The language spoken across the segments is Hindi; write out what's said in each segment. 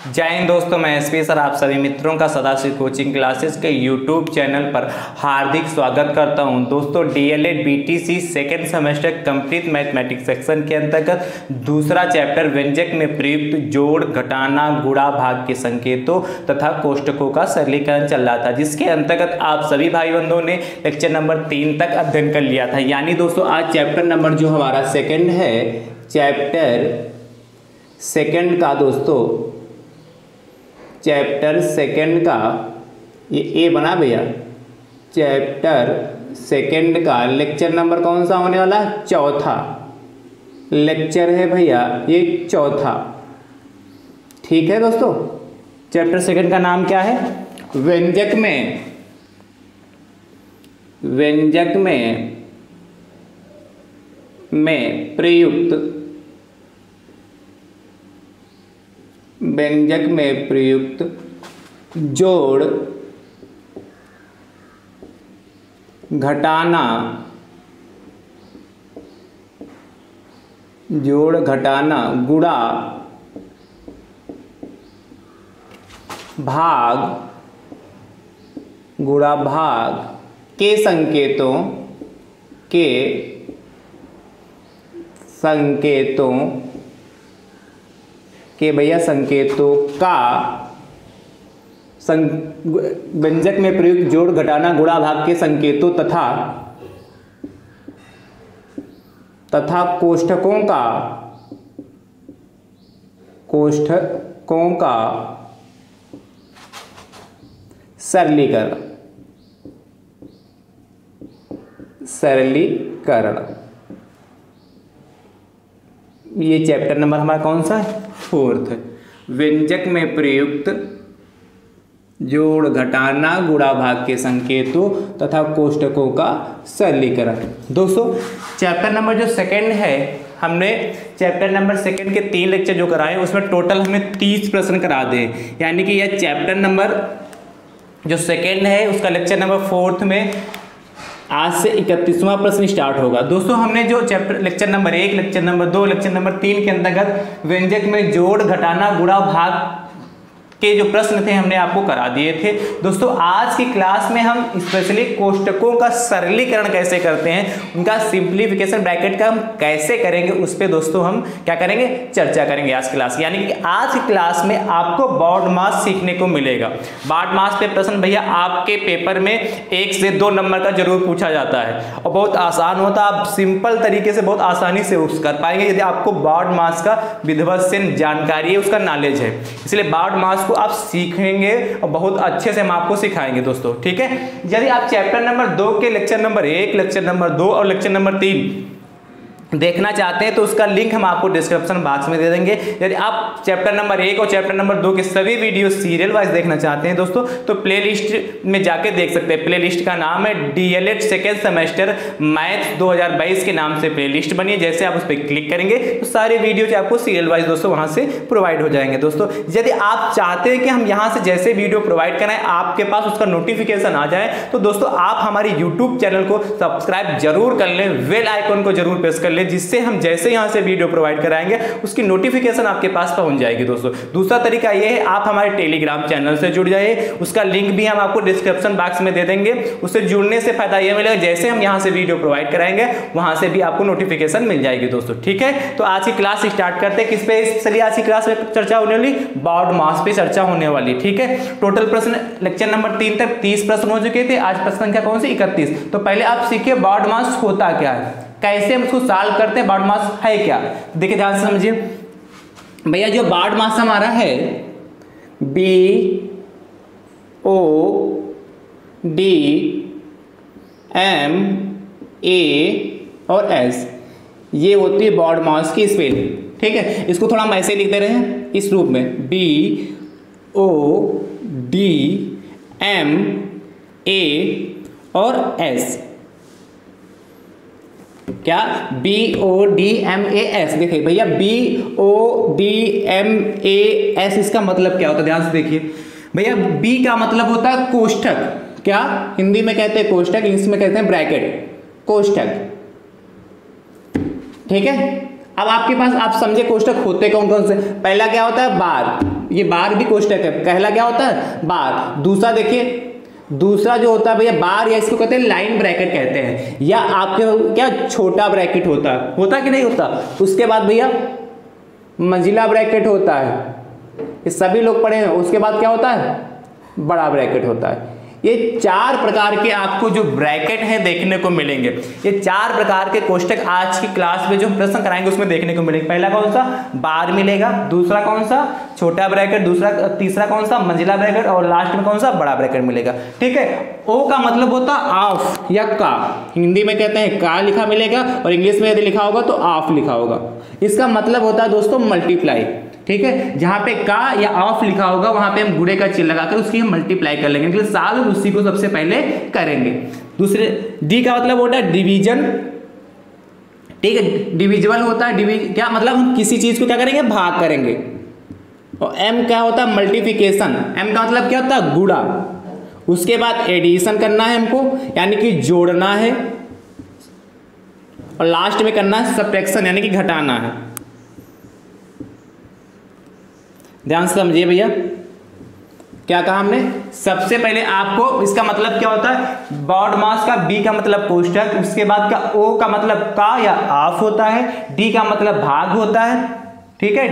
जय हिंद दोस्तों, मैं एसपी सर आप सभी मित्रों का सदाशिव कोचिंग क्लासेस के यूट्यूब चैनल पर हार्दिक स्वागत करता हूं। दोस्तों DElEd BTC second semester complete mathematics section के अंतर्गत दूसरा चैप्टर व्यंजक में प्रयुक्त जोड़, घटाना, गुणा, भाग के संकेतों तथा कोष्ठकों का सरलीकरण चल रहा था, जिसके अंतर्गत आप सभी भाई बंधुओं ने लेक्चर नंबर 3 तक अध्ययन कर लिया था। यानी दोस्तों आज चैप्टर नंबर जो हमारा सेकेंड है, चैप्टर सेकेंड का दोस्तों चैप्टर सेकेंड का ये ए बना भैया, चैप्टर सेकेंड का लेक्चर नंबर कौन सा होने वाला? चौथा लेक्चर है भैया, ये चौथा। ठीक है दोस्तों, चैप्टर सेकेंड का नाम क्या है? व्यंजक में प्रयुक्त जोड़, घटाना, गुणा, भाग के संकेतों का व्यंजक में प्रयुक्त जोड़, घटाना, गुणा, भाग के संकेतों तथा कोष्ठकों का सरलीकरण। ये चैप्टर नंबर हमारा कौन सा है? 4th। व्यंजक में प्रयुक्त जोड़, घटाना, गुणा, भाग के संकेतों तथा कोष्ठकों का सरलीकरण। दोस्तों चैप्टर नंबर जो सेकंड है, हमने चैप्टर नंबर सेकंड के 3 लेक्चर जो कराए उसमें टोटल हमने 30 प्रश्न करा दिए। यानी कि यह चैप्टर नंबर जो सेकंड है उसका लेक्चर नंबर 4th में आज से 31वां प्रश्न स्टार्ट होगा। दोस्तों हमने जो chapter lecture number 1, lecture number 2, lecture number 3 के अंतर्गत व्यंजक में जोड़, घटाना, गुणा, भाग के जो प्रश्न थे हमने आपको करा दिए थे। दोस्तों आज की क्लास में हम स्पेशली कोष्ठकों का सरलीकरण कैसे करते हैं, उनका सिंप्लीफिकेशन ब्रैकेट का हम कैसे करेंगे, उस पर दोस्तों हम क्या करेंगे? चर्चा करेंगे आज क्लास। यानी कि आज की क्लास में आपको बॉड मास सीखने को मिलेगा। बॉड मास पे प्रश्न भैया आपके पेपर में 1 से 2 नंबर का जरूर पूछा जाता है और बहुत आसान होता है। आप सिंपल तरीके से बहुत आसानी से उस कर पाएंगे यदि आपको बॉड मास का विधिवत से जानकारी है, उसका नॉलेज है। इसलिए बॉड मास आप सीखेंगे और बहुत अच्छे से हम आपको सिखाएंगे दोस्तों। ठीक है, यदि आप चैप्टर नंबर 2 के लेक्चर नंबर 1, लेक्चर नंबर 2 और लेक्चर नंबर 3 देखना चाहते हैं तो उसका लिंक हम आपको डिस्क्रिप्शन बॉक्स में दे देंगे। यदि आप चैप्टर नंबर 1 और चैप्टर नंबर 2 के सभी वीडियो सीरियल वाइज देखना चाहते हैं दोस्तों तो प्लेलिस्ट में जाके देख सकते हैं। प्लेलिस्ट का नाम है डीएलएड सेकेंड सेमेस्टर मैथ 2022 के नाम से प्लेलिस्ट बनी है। जैसे आप उस पर क्लिक करेंगे तो सारे वीडियो आपको सीरियल वाइज दोस्तों वहां से प्रोवाइड हो जाएंगे। दोस्तों यदि आप चाहते हैं कि हम यहाँ से जैसे वीडियो प्रोवाइड कराएं आपके पास उसका नोटिफिकेशन आ जाए तो दोस्तों आप हमारे यूट्यूब चैनल को सब्सक्राइब जरूर कर लें, बेल आइकन को जरूर प्रेस कर लें, जिससे हम जैसे यहां से वीडियो प्रोवाइड कराएंगे उसकी नोटिफिकेशन आपके पास पहुंच जाएगी। दोस्तों दूसरा तरीका यह है आप हमारे टेलीग्राम चैनल से जुड़ जाइए, उसका लिंक भी हम आपको डिस्क्रिप्शन बॉक्स में दे देंगे। उससे जुड़ने से फायदा यह मिलेगा जैसे हम यहां से वीडियो प्रोवाइड कराएंगे वहां से भी आपको नोटिफिकेशन मिल जाएगी दोस्तों। ठीक है, तो आज की क्लास स्टार्ट करते हैं। किस पे चलिए आज की क्लास में चर्चा होने वाली? बॉड मास पे चर्चा होने वाली। ठीक है, टोटल प्रश्न लेक्चर नंबर 3 तक 30 प्रश्न हो चुके थे, आज प्रश्न संख्या कौन सी? 31। तो पहले आप सीखिए बॉड मास होता क्या है, कैसे हम उसको सॉल्व करते हैं, बॉड मास है क्या। देखिए ध्यान से समझिए भैया, जो बॉड मास हमारा है BOD MA और S, ये होती है बॉड मास की स्पेलिंग। ठीक है, इसको थोड़ा हम ऐसे लिखते रहे इस रूप में BOD MA और S। क्या? BODMAS। देखिए भैया BODMAS इसका मतलब क्या होता है? ध्यान से देखिए भैया, B का मतलब होता है कोष्ठक। क्या हिंदी में कहते हैं कोष्ठक, इंग्लिश में कहते हैं ब्रैकेट, कोष्ठक। ठीक है, अब आपके पास आप समझे कोष्ठक होते कौन कौन से। पहला क्या होता है? बार, ये बार भी कोष्टक है, पहला क्या होता है बार। दूसरा देखिए, दूसरा जो होता है भैया बार, या इसको कहते हैं लाइन ब्रैकेट कहते हैं, या आपके क्या छोटा ब्रैकेट होता कि नहीं होता। उसके बाद भैया मंजिला ब्रैकेट होता है, ये सभी लोग पढ़े हैं। उसके बाद क्या होता है बड़ा ब्रैकेट होता है। ये 4 प्रकार के आपको जो ब्रैकेट हैं देखने को मिलेंगे। ये 4 प्रकार के कोष्टक आज की क्लास में जो हम प्रश्न कराएंगे उसमें देखने को मिलेंगे। पहला कौन सा बार मिलेगा, दूसरा कौन सा छोटा ब्रैकेट, तीसरा कौन सा मंजिला ब्रैकेट, और लास्ट में कौन सा बड़ा ब्रैकेट मिलेगा। ठीक है, ओ का मतलब होता है ऑफ या का, हिंदी में कहते हैं का लिखा मिलेगा, और इंग्लिश में यदि लिखा होगा तो ऑफ लिखा होगा। इसका मतलब होता है दोस्तों मल्टीप्लाई। ठीक है, जहां पे का या ऑफ लिखा होगा वहां पे हम गुणे का चिन्ह लगाकर उसकी हम मल्टीप्लाई कर लेंगे, मतलब साल उसी को सबसे पहले करेंगे। दूसरे डी का मतलब होता है डिवीजन। ठीक है, डिविजिबल होता है, क्या मतलब हम किसी चीज को क्या करेंगे भाग करेंगे। और एम क्या होता है मल्टीप्लिकेशन, एम का मतलब क्या होता है गुणा। उसके बाद एडिशन करना है हमको, यानी कि जोड़ना है, और लास्ट में करना है सब्ट्रैक्शन यानी कि घटाना है। ध्यान से समझिए भैया, क्या कहा हमने, सबसे पहले आपको इसका मतलब क्या होता है बॉड मास का, बी का मतलब कोष्टक, उसके बाद का ओ का मतलब का या ऑफ होता है, डी का मतलब भाग होता है, ठीक है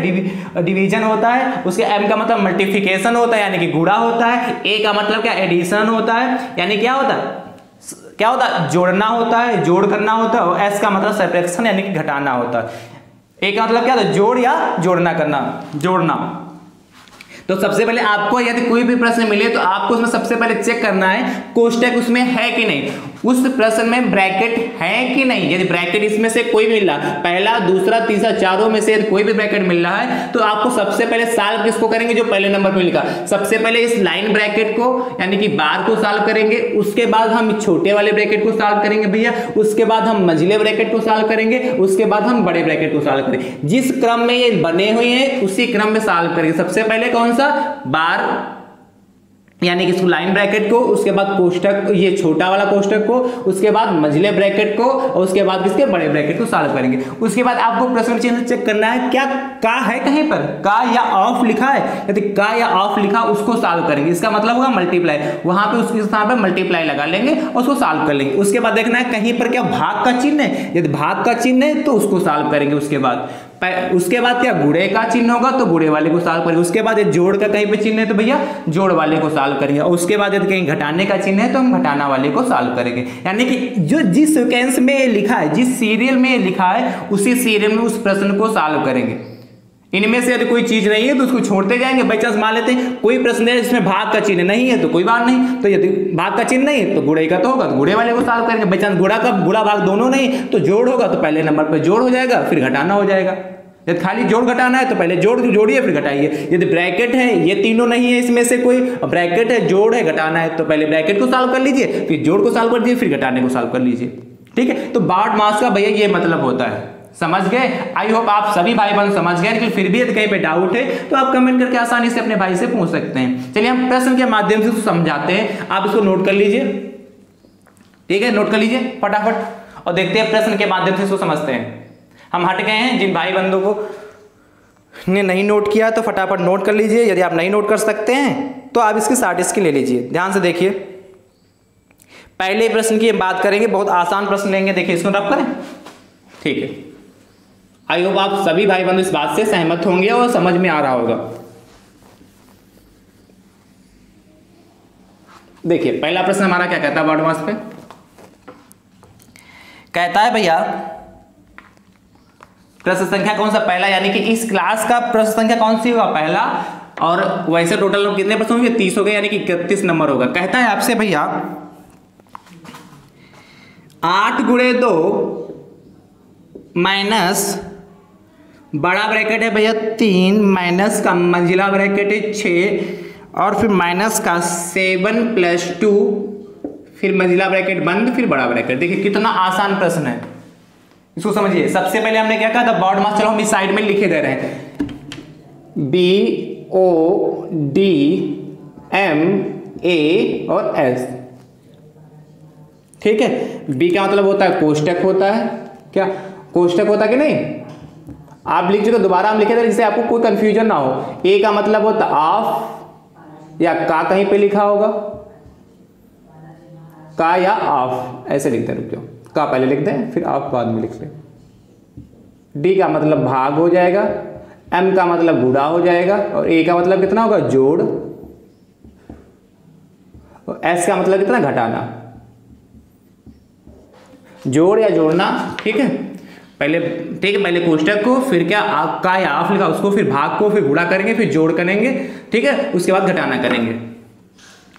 डिवीजन होता है, उसके एम का मतलब मल्टीप्लिकेशन होता है यानी कि गुणा होता है, ए का मतलब क्या एडिशन होता है यानी क्या होता है जोड़ना होता है, जोड़ करना होता है, और एस का मतलब सब्ट्रैक्शन यानी कि घटाना होता है। ए का मतलब क्या होता है जोड़ या जोड़ना करना, जोड़ना। तो सबसे पहले आपको यदि कोई भी प्रश्न मिले तो आपको उसमें सबसे पहले चेक करना है कोष्टक उसमें है कि नहीं, उस प्रश्न में ब्रैकेट है कि नहीं। यदि ब्रैकेट इसमें से कोई मिल रहा, पहला दूसरा तीसरा चारों में से कोई भी ब्रैकेट मिल रहा है तो आपको सबसे पहले सॉल्व किसको करेंगे, जो पहले नंबर पे लिखा, सबसे पहले इस लाइन ब्रैकेट को यानी कि बार को सॉल्व करेंगे, उसके बाद हम छोटे वाले ब्रैकेट को सॉल्व करेंगे भैया, उसके बाद हम मंझले ब्रैकेट को सॉल्व करेंगे, उसके बाद हम बड़े ब्रैकेट को सॉल्व करेंगे। जिस क्रम में ये बने हुए हैं उसी क्रम में सॉल्व करेंगे। सबसे पहले कौन सा बार यानी कि लाइन ब्रैकेट को, उसके बाद कोष्टक ये छोटा वाला कोष्टक को, उसके बाद मंझले ब्रैकेट को, और उसके बाद किसके बड़े ब्रैकेट को सॉल्व करेंगे। उसके बाद आपको प्रश्न चिन्ह चेक करना है क्या का है कहीं पर का या ऑफ लिखा है, यदि का या ऑफ लिखा उसको सॉल्व करेंगे, इसका मतलब होगा मल्टीप्लाई, वहां पे उसके स्थान पर मल्टीप्लाई लगा लेंगे और उसको सॉल्व कर लेंगे। उसके बाद देखना है कहीं पर क्या भाग का चिन्ह है, यदि भाग का चिन्ह है तो उसको सॉल्व करेंगे। उसके बाद क्या गुणे का चिन्ह होगा तो गुणे वाले को सॉल्व करेंगे। उसके बाद ये जोड़ का कहीं पे चिन्ह है तो भैया जोड़ वाले को सॉल्व करेंगे, और उसके बाद यदि कहीं घटाने का चिन्ह है तो हम घटाना वाले को सॉल्व करेंगे। यानी कि जो जिस सीक्वेंस में ये लिखा है, जिस सीरियल में ये लिखा है उसी सीरियल में उस प्रश्न को सॉल्व करेंगे। इनमें से यदि कोई चीज नहीं है तो उसको छोड़ते जाएंगे। बाई चांस मान लेते हैं कोई प्रश्न है जिसमें भाग का चिन्ह नहीं है तो कोई बात नहीं, तो यदि भाग का चिन्ह नहीं है तो गुणे का तो होगा तो गुणे वाले को सॉल्व करेंगे। बाई चांस गुणा भाग दोनों नहीं तो जोड़ होगा तो पहले नंबर पर जोड़ हो जाएगा फिर घटाना हो जाएगा। यदि खाली जोड़ घटाना है तो पहले जोड़िए फिर घटाइए। यदि ब्रैकेट है ये तीनों नहीं है इसमें से कोई, ब्रैकेट है जोड़ है घटाना है तो पहले ब्रैकेट को सॉल्व कर लीजिए, फिर जोड़ को सॉल्व कर दीजिए, फिर घटाने को सॉल्व कर लीजिए। ठीक है, तो बॉड मास का भैया ये मतलब होता है। समझ गए? आई होप आप सभी भाई बहन समझ गए, लेकिन फिर भी यदि कहीं पे डाउट है तो आप कमेंट करके आसानी से अपने भाई से पूछ सकते हैं। चलिए हम प्रश्न के माध्यम से समझाते हैं, आप इसको नोट कर लीजिए। ठीक है, नोट कर लीजिए फटाफट और देखते हैं प्रश्न के माध्यम से इसको समझते हैं। हम हट गए हैं, जिन भाई बंधु को ने नहीं नोट किया तो फटाफट नोट कर लीजिए। यदि आप नहीं नोट कर सकते हैं तो आप इसकी शॉर्ट स्क्रीन ले लीजिए। ध्यान से देखिए, पहले प्रश्न की हम बात करेंगे, बहुत आसान प्रश्न लेंगे। देखिए इसको रब करें, ठीक है। आई होप आप सभी भाई बंधु इस बात से सहमत होंगे और समझ में आ रहा होगा। देखिए पहला प्रश्न हमारा क्या कहता है बॉड मास पे, कहता है भैया प्रश्न संख्या कौन सा पहला, यानी कि इस क्लास का प्रश्न संख्या कौन सी होगा पहला, और वैसे टोटल कितने प्रश्न होंगे 30 हो गए, यानी कि 31 नंबर होगा। कहता है आपसे भैया 8 गुणे 2 माइनस बड़ा ब्रैकेट है भैया 3 माइनस का मंजिला ब्रैकेट है 6 और फिर माइनस का 7 + 2 फिर मंजिला ब्रैकेट बंद फिर बड़ा ब्रैकेट। देखिए कितना आसान प्रश्न है, इसको समझिए। सबसे पहले हमने क्या कहा था बॉड मास, चलो हम इस साइड में लिखे दे रहे हैं BODMA और S। ठीक है, B का मतलब होता है कोष्टक होता है, क्या कोष्टक होता है कि नहीं, आप लिख चुके, दोबारा हम लिखे थे जिससे आपको कोई कंफ्यूजन ना हो। ए का मतलब होता ऑफ या का, कहीं पे लिखा होगा का या ऑफ, ऐसे लिखते हैं। रुक जाओ, का पहले लिख दें फिर ऑफ बाद में लिख लें। डी का मतलब भाग हो जाएगा, एम का मतलब गुणा हो जाएगा, और ए का मतलब कितना होगा जोड़, और एस का मतलब कितना घटाना, जोड़ या जोड़ना। ठीक है, पहले कोष्टक को, फिर क्या का या ऑफ लिखा उसको, फिर भाग को, फिर गुणा करेंगे, फिर जोड़ करेंगे। ठीक है, उसके बाद घटाना करेंगे।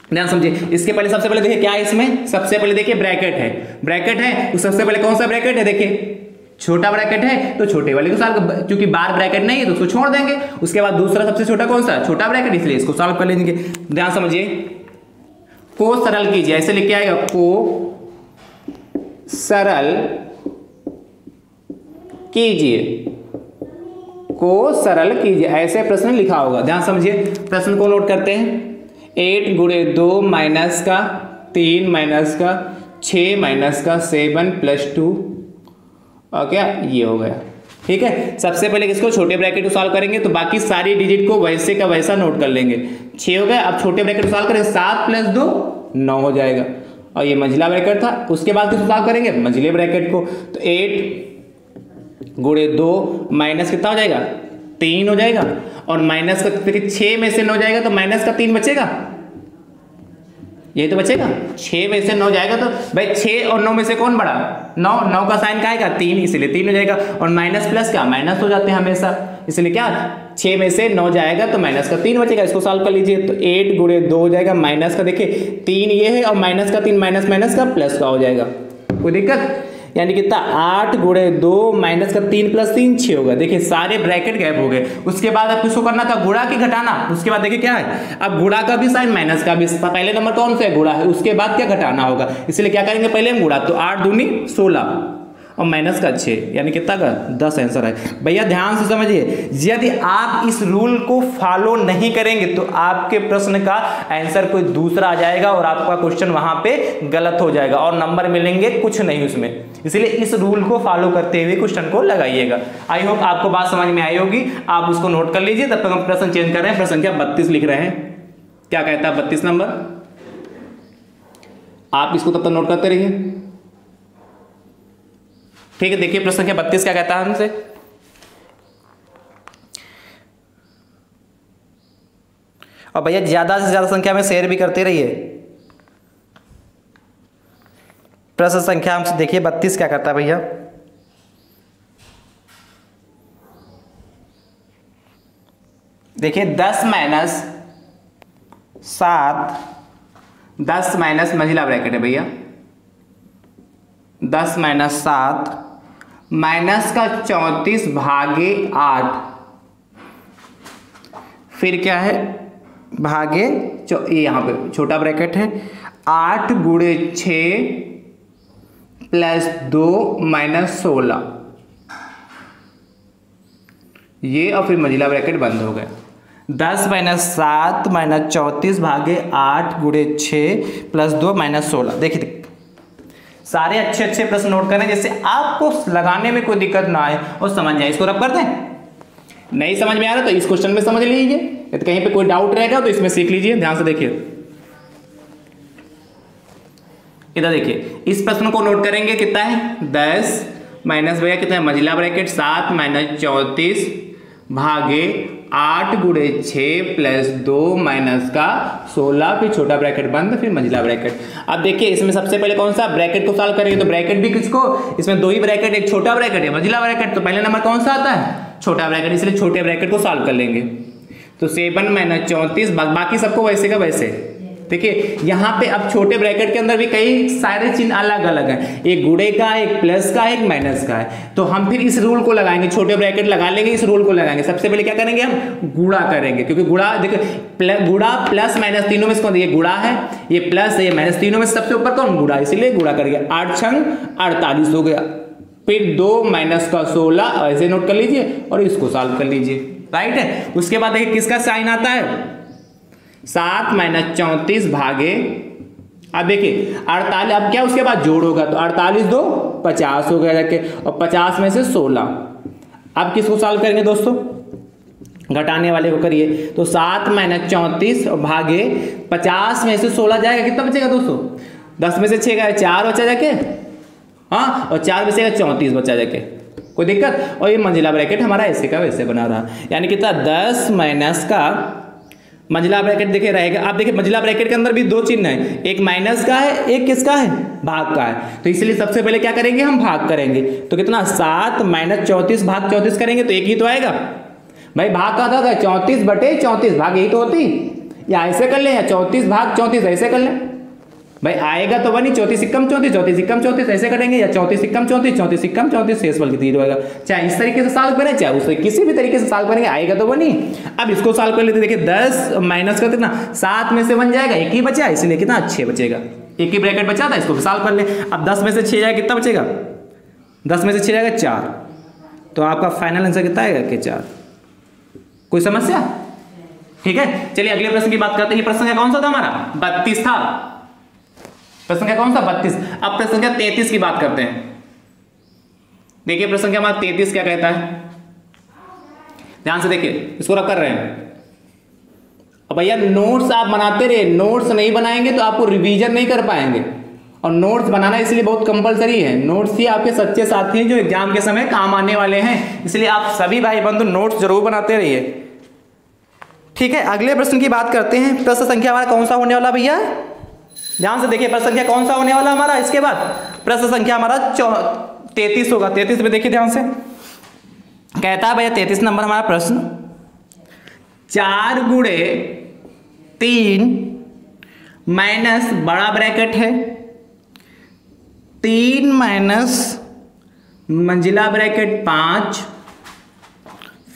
ध्यान समझिए, इसके पहले सबसे पहले देखिए क्या है इसमें, सबसे पहले देखिए ब्रैकेट है, ब्रैकेट है तो सबसे पहले कौन सा ब्रैकेट है, देखिए छोटा ब्रैकेट है तो छोटे वाले को सॉल्व, क्योंकि बार ब्रैकेट नहीं है तो उसको छोड़ देंगे। उसके बाद दूसरा सबसे छोटा कौन सा, छोटा ब्रैकेट, इसलिए इसको सॉल्व कर लेंगे। ध्यान समझिए, को सरल कीजिए, ऐसे लिख के आएगा को सरल कीजिए, को सरल कीजिए, ऐसे प्रश्न लिखा होगा। ध्यान समझिए, प्रश्न को नोट करते हैं। 8 गुणे 2 माइनस का 3 माइनस का 6 माइनस का 7 प्लस 2 और क्या ये हो गया। ठीक है, सबसे पहले किसको, छोटे ब्रैकेट को सॉल्व करेंगे तो बाकी सारी डिजिट को वैसे का वैसा नोट कर लेंगे। 6 हो गया, अब छोटे ब्रैकेट को सॉल्व करेंगे, 7 प्लस 2 9 हो जाएगा, और ये मंझला ब्रैकेट था। उसके बाद किसको सॉल्व करेंगे, मंझले ब्रैकेट को, तो 8 गुणे 2 माइनस कितना हो जाएगा 3 हो जाएगा, और माइनस का देखिए 6 में से 9 जाएगा तो माइनस का 3 बचेगा, यही तो बचेगा। 6 में से 9 जाएगा तो भाई 6 और 9 में से कौन बड़ा, 9, 9 का साइन क्या आएगा 3, इसलिए 3 हो जाएगा, और माइनस प्लस क्या माइनस हो जाते हैं हमेशा, इसलिए क्या 6 में से 9 जाएगा तो माइनस का 3 बचेगा। इसको सॉल्व कर लीजिए, तो 8 गुणे 2 हो जाएगा, माइनस का देखिए 3 ये है और माइनस का 3 माइनस माइनस का प्लस का हो जाएगा, कोई दिक्कत, यानी कितना 8 गुणे 2 माइनस का 3 प्लस 3 6 होगा। देखिए सारे ब्रैकेट गैप हो गए। उसके बाद अब किसको करना था, गुणा की घटाना। उसके बाद देखिए क्या है, अब गुणा का भी साइन माइनस का भी, पहले नंबर कौन सा है गुणा है, उसके बाद क्या घटाना होगा, इसलिए क्या करेंगे पहले हम गुणा, तो 8 दूनी 16 और माइनस का 6, यानी कितना का 10 आंसर है। भैया ध्यान से समझिए, यदि आप इस रूल को फॉलो नहीं करेंगे तो आपके प्रश्न का आंसर कोई दूसरा आ जाएगा और आपका क्वेश्चन वहां पे गलत हो जाएगा और नंबर मिलेंगे कुछ नहीं उसमें। इसलिए इस रूल को फॉलो करते हुए क्वेश्चन को लगाइएगा। आई होप आपको बात समझ में आई होगी, आप उसको नोट कर लीजिए। तब तक हम प्रश्न चेंज कर रहे हैं, प्रश्न संख्या 32 लिख रहे हैं। क्या कहता है 32 नंबर, आप इसको तब तक नोट करते रहिए। ठीक है, देखिए प्रश्न संख्या 32 क्या कहता है हमसे, और भैया ज्यादा से ज्यादा संख्या में शेयर भी करते रहिए। प्रश्न संख्या हमसे देखिए 32 क्या करता है भैया, देखिए 10 माइनस 7, 10 माइनस मंझला ब्रैकेट है भैया, 10 माइनस 7 माइनस का 34 भागे 8, फिर क्या है भागे ये यहाँ पे छोटा ब्रैकेट है, 8 गुणे 6 प्लस 2 माइनस 16, ये और फिर मंझला ब्रैकेट बंद हो गया। 10 माइनस 7 माइनस 34 भागे 8 गुणे 6 प्लस 2 माइनस 16। देखिए सारे अच्छे अच्छे प्रश्न नोट करें जिससे आपको लगाने में कोई दिक्कत ना आए और समझ जाए। इसको रब कर दें, नहीं समझ में आ रहा तो इस क्वेश्चन में समझ लीजिए, तो कहीं पे कोई डाउट रहेगा तो इसमें सीख लीजिए। ध्यान से देखिए, इधर देखिए इस प्रश्न को नोट करेंगे, कितना है 10 माइनस भैया कितना है मंझला ब्रैकेट 7 माइनस 34 भागे 8 गुणे 6 प्लस 2 माइनस का 16, फिर छोटा ब्रैकेट बंद, फिर मंझला ब्रैकेट। अब देखिए इसमें सबसे पहले कौन सा ब्रैकेट को सॉल्व करेंगे, तो ब्रैकेट भी किसको, इसमें 2 ही ब्रैकेट, एक छोटा ब्रैकेट है मंझला ब्रैकेट, तो पहले नंबर कौन सा आता है छोटा ब्रैकेट, इसलिए छोटे ब्रैकेट को सॉल्व कर लेंगे। तो 7 माइनस 34, बाकी सबको वैसे का वैसे। देखिए यहाँ पे अब छोटे ब्रैकेट के अंदर भी कई सारे चिन्ह अलग अलग हैं, एक गुणे का, एक प्लस का, एक माइनस का है। तो हम फिर इस रूल को लगाएंगे, छोटे ब्रैकेट लगा लेंगे, इस रूल को लगाएंगे। सबसे पहले क्या करेंगे हम गुणा करेंगे, क्योंकि गुणा देखो गुणा प्लस माइनस तीनों में से कौन, ये गुणा है, ये प्लस है, ये माइनस, तीनों में सबसे ऊपर कौन गुणा, इसीलिए गुणा करेंगे। 8 छंग 48 हो गया, फिर 2 माइनस का 16 ऐसे नोट कर लीजिए और इसको सॉल्व कर लीजिए, राइट है। उसके बाद देखिए किसका साइन आता है 7 माइनस 34 भागे, अब देखिए 48, अब क्या उसके बाद जोड़ होगा, तो 48 2 50 हो गया जाके, और 50 में से 16, अब किसको सॉल्व करेंगे दोस्तों, घटाने वाले को करिए। तो 7 - 34 भागे 50 में से 16 जाएगा, कितना बचेगा दोस्तों, 10 में से 6 गया 4 बचा जाके, हाँ, और 4 बचेगा 34 बचा जाके, कोई दिक्कत। और ये मंजिला ब्रैकेट हमारा ऐसे का वैसे बना रहा, यानी कितना 10 माइनस का मंजिला ब्रैकेट देखिए रहेगा। आप देखिए मंजिला ब्रैकेट के अंदर भी दो चिन्ह है, एक माइनस का है, एक किसका है, भाग का है। तो इसलिए सबसे पहले क्या करेंगे, हम भाग करेंगे। तो कितना 7 - 34 भाग 34 करेंगे तो एक ही तो आएगा भाई, भाग का था 34/34 भाग यही तो होती, या ऐसे कर ले, या 34 भाग 34 ऐसे कर ले भाई, आएगा तो बनी 34 × 34 34 × 34 ऐसे करेंगे, या 34 × 34 34 × 34 शेष बल्कि 0 होगा। चाहे इस तरीके से सॉल्व करें, चाहे उससे किसी भी तरीके से सॉल्व करेंगे, आएगा तो बनी। अब इसको सॉल्व कर लेते, देखिए 10 माइनस का कितना 7 में से बन जाएगा, एक ही बचा, इसलिए कितना 6 बचेगा, एक ही ब्रैकेट बचा था, इसको सॉल्व कर ले। अब 10 में से 6 जाएगा, कितना बचेगा, 10 में से 6 जाएगा 4, तो आपका फाइनल आंसर कितना आएगा कि 4। कोई समस्या, ठीक है। चलिए अगले प्रश्न की बात करते हैं। प्रश्न कौन सा था हमारा, 32 था, प्रश्न क्या कौन सा 32। अब प्रश्न क्या 33 की बात करते हैं। देखिए प्रश्न क्या हमारा 33 क्या कहता है, ध्यान से देखिए, इसको रख कर रहे हैं। अब भैया नोट्स आप बनाते रहे, नोट्स नहीं बनाएंगे तो आपको रिवीजन नहीं कर पाएंगे, और नोट्स बनाना इसलिए बहुत कंपलसरी है। नोट्स ही आपके सच्चे साथी हैं जो एग्जाम के समय काम आने वाले हैं, इसलिए आप सभी भाई बंधु नोट्स जरूर बनाते रहिए, ठीक है। अगले प्रश्न की बात करते हैं। प्रश्न संख्या हमारा कौन सा होने वाला भैया, ध्यान से देखिए, प्रश्न संख्या कौन सा होने वाला हमारा, इसके बाद प्रश्न संख्या हमारा 33 होगा। 33 में देखिए ध्यान से, कहता है भैया 33 नंबर हमारा प्रश्न, 4 × 3 माइनस बड़ा ब्रैकेट है 3 माइनस मंजिला ब्रैकेट 5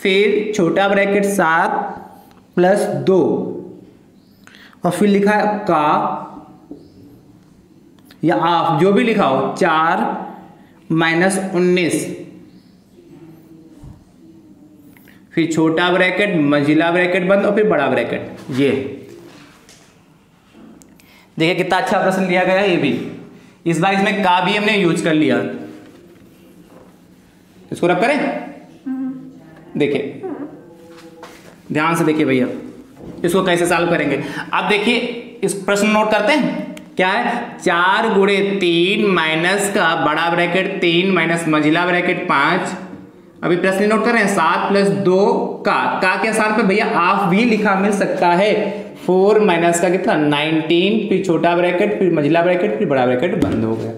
फिर छोटा ब्रैकेट 7 + 2 और फिर लिखा है का या आप जो भी लिखा हो 4 - 19 फिर छोटा ब्रैकेट मंजिला ब्रैकेट बंद और फिर बड़ा ब्रैकेट। ये देखिए कितना अच्छा प्रश्न लिया गया है। ये भी इस बार इसमें का भी हमने यूज कर लिया, इसको रब करें। देखिए ध्यान से देखिए भैया, इसको कैसे सॉल्व करेंगे। अब देखिए इस प्रश्न नोट करते हैं, क्या है 4 × 3 माइनस का बड़ा ब्रैकेट 3 माइनस मंजिला ब्रैकेट 5। अभी प्रश्न नोट कर रहे हैं 7 + 2 का के साथ पे भैया आप भी लिखा मिल सकता है 4 माइनस का कितना 19 फिर छोटा ब्रैकेट फिर मंजिला ब्रैकेट फिर बड़ा ब्रैकेट बंद हो गया।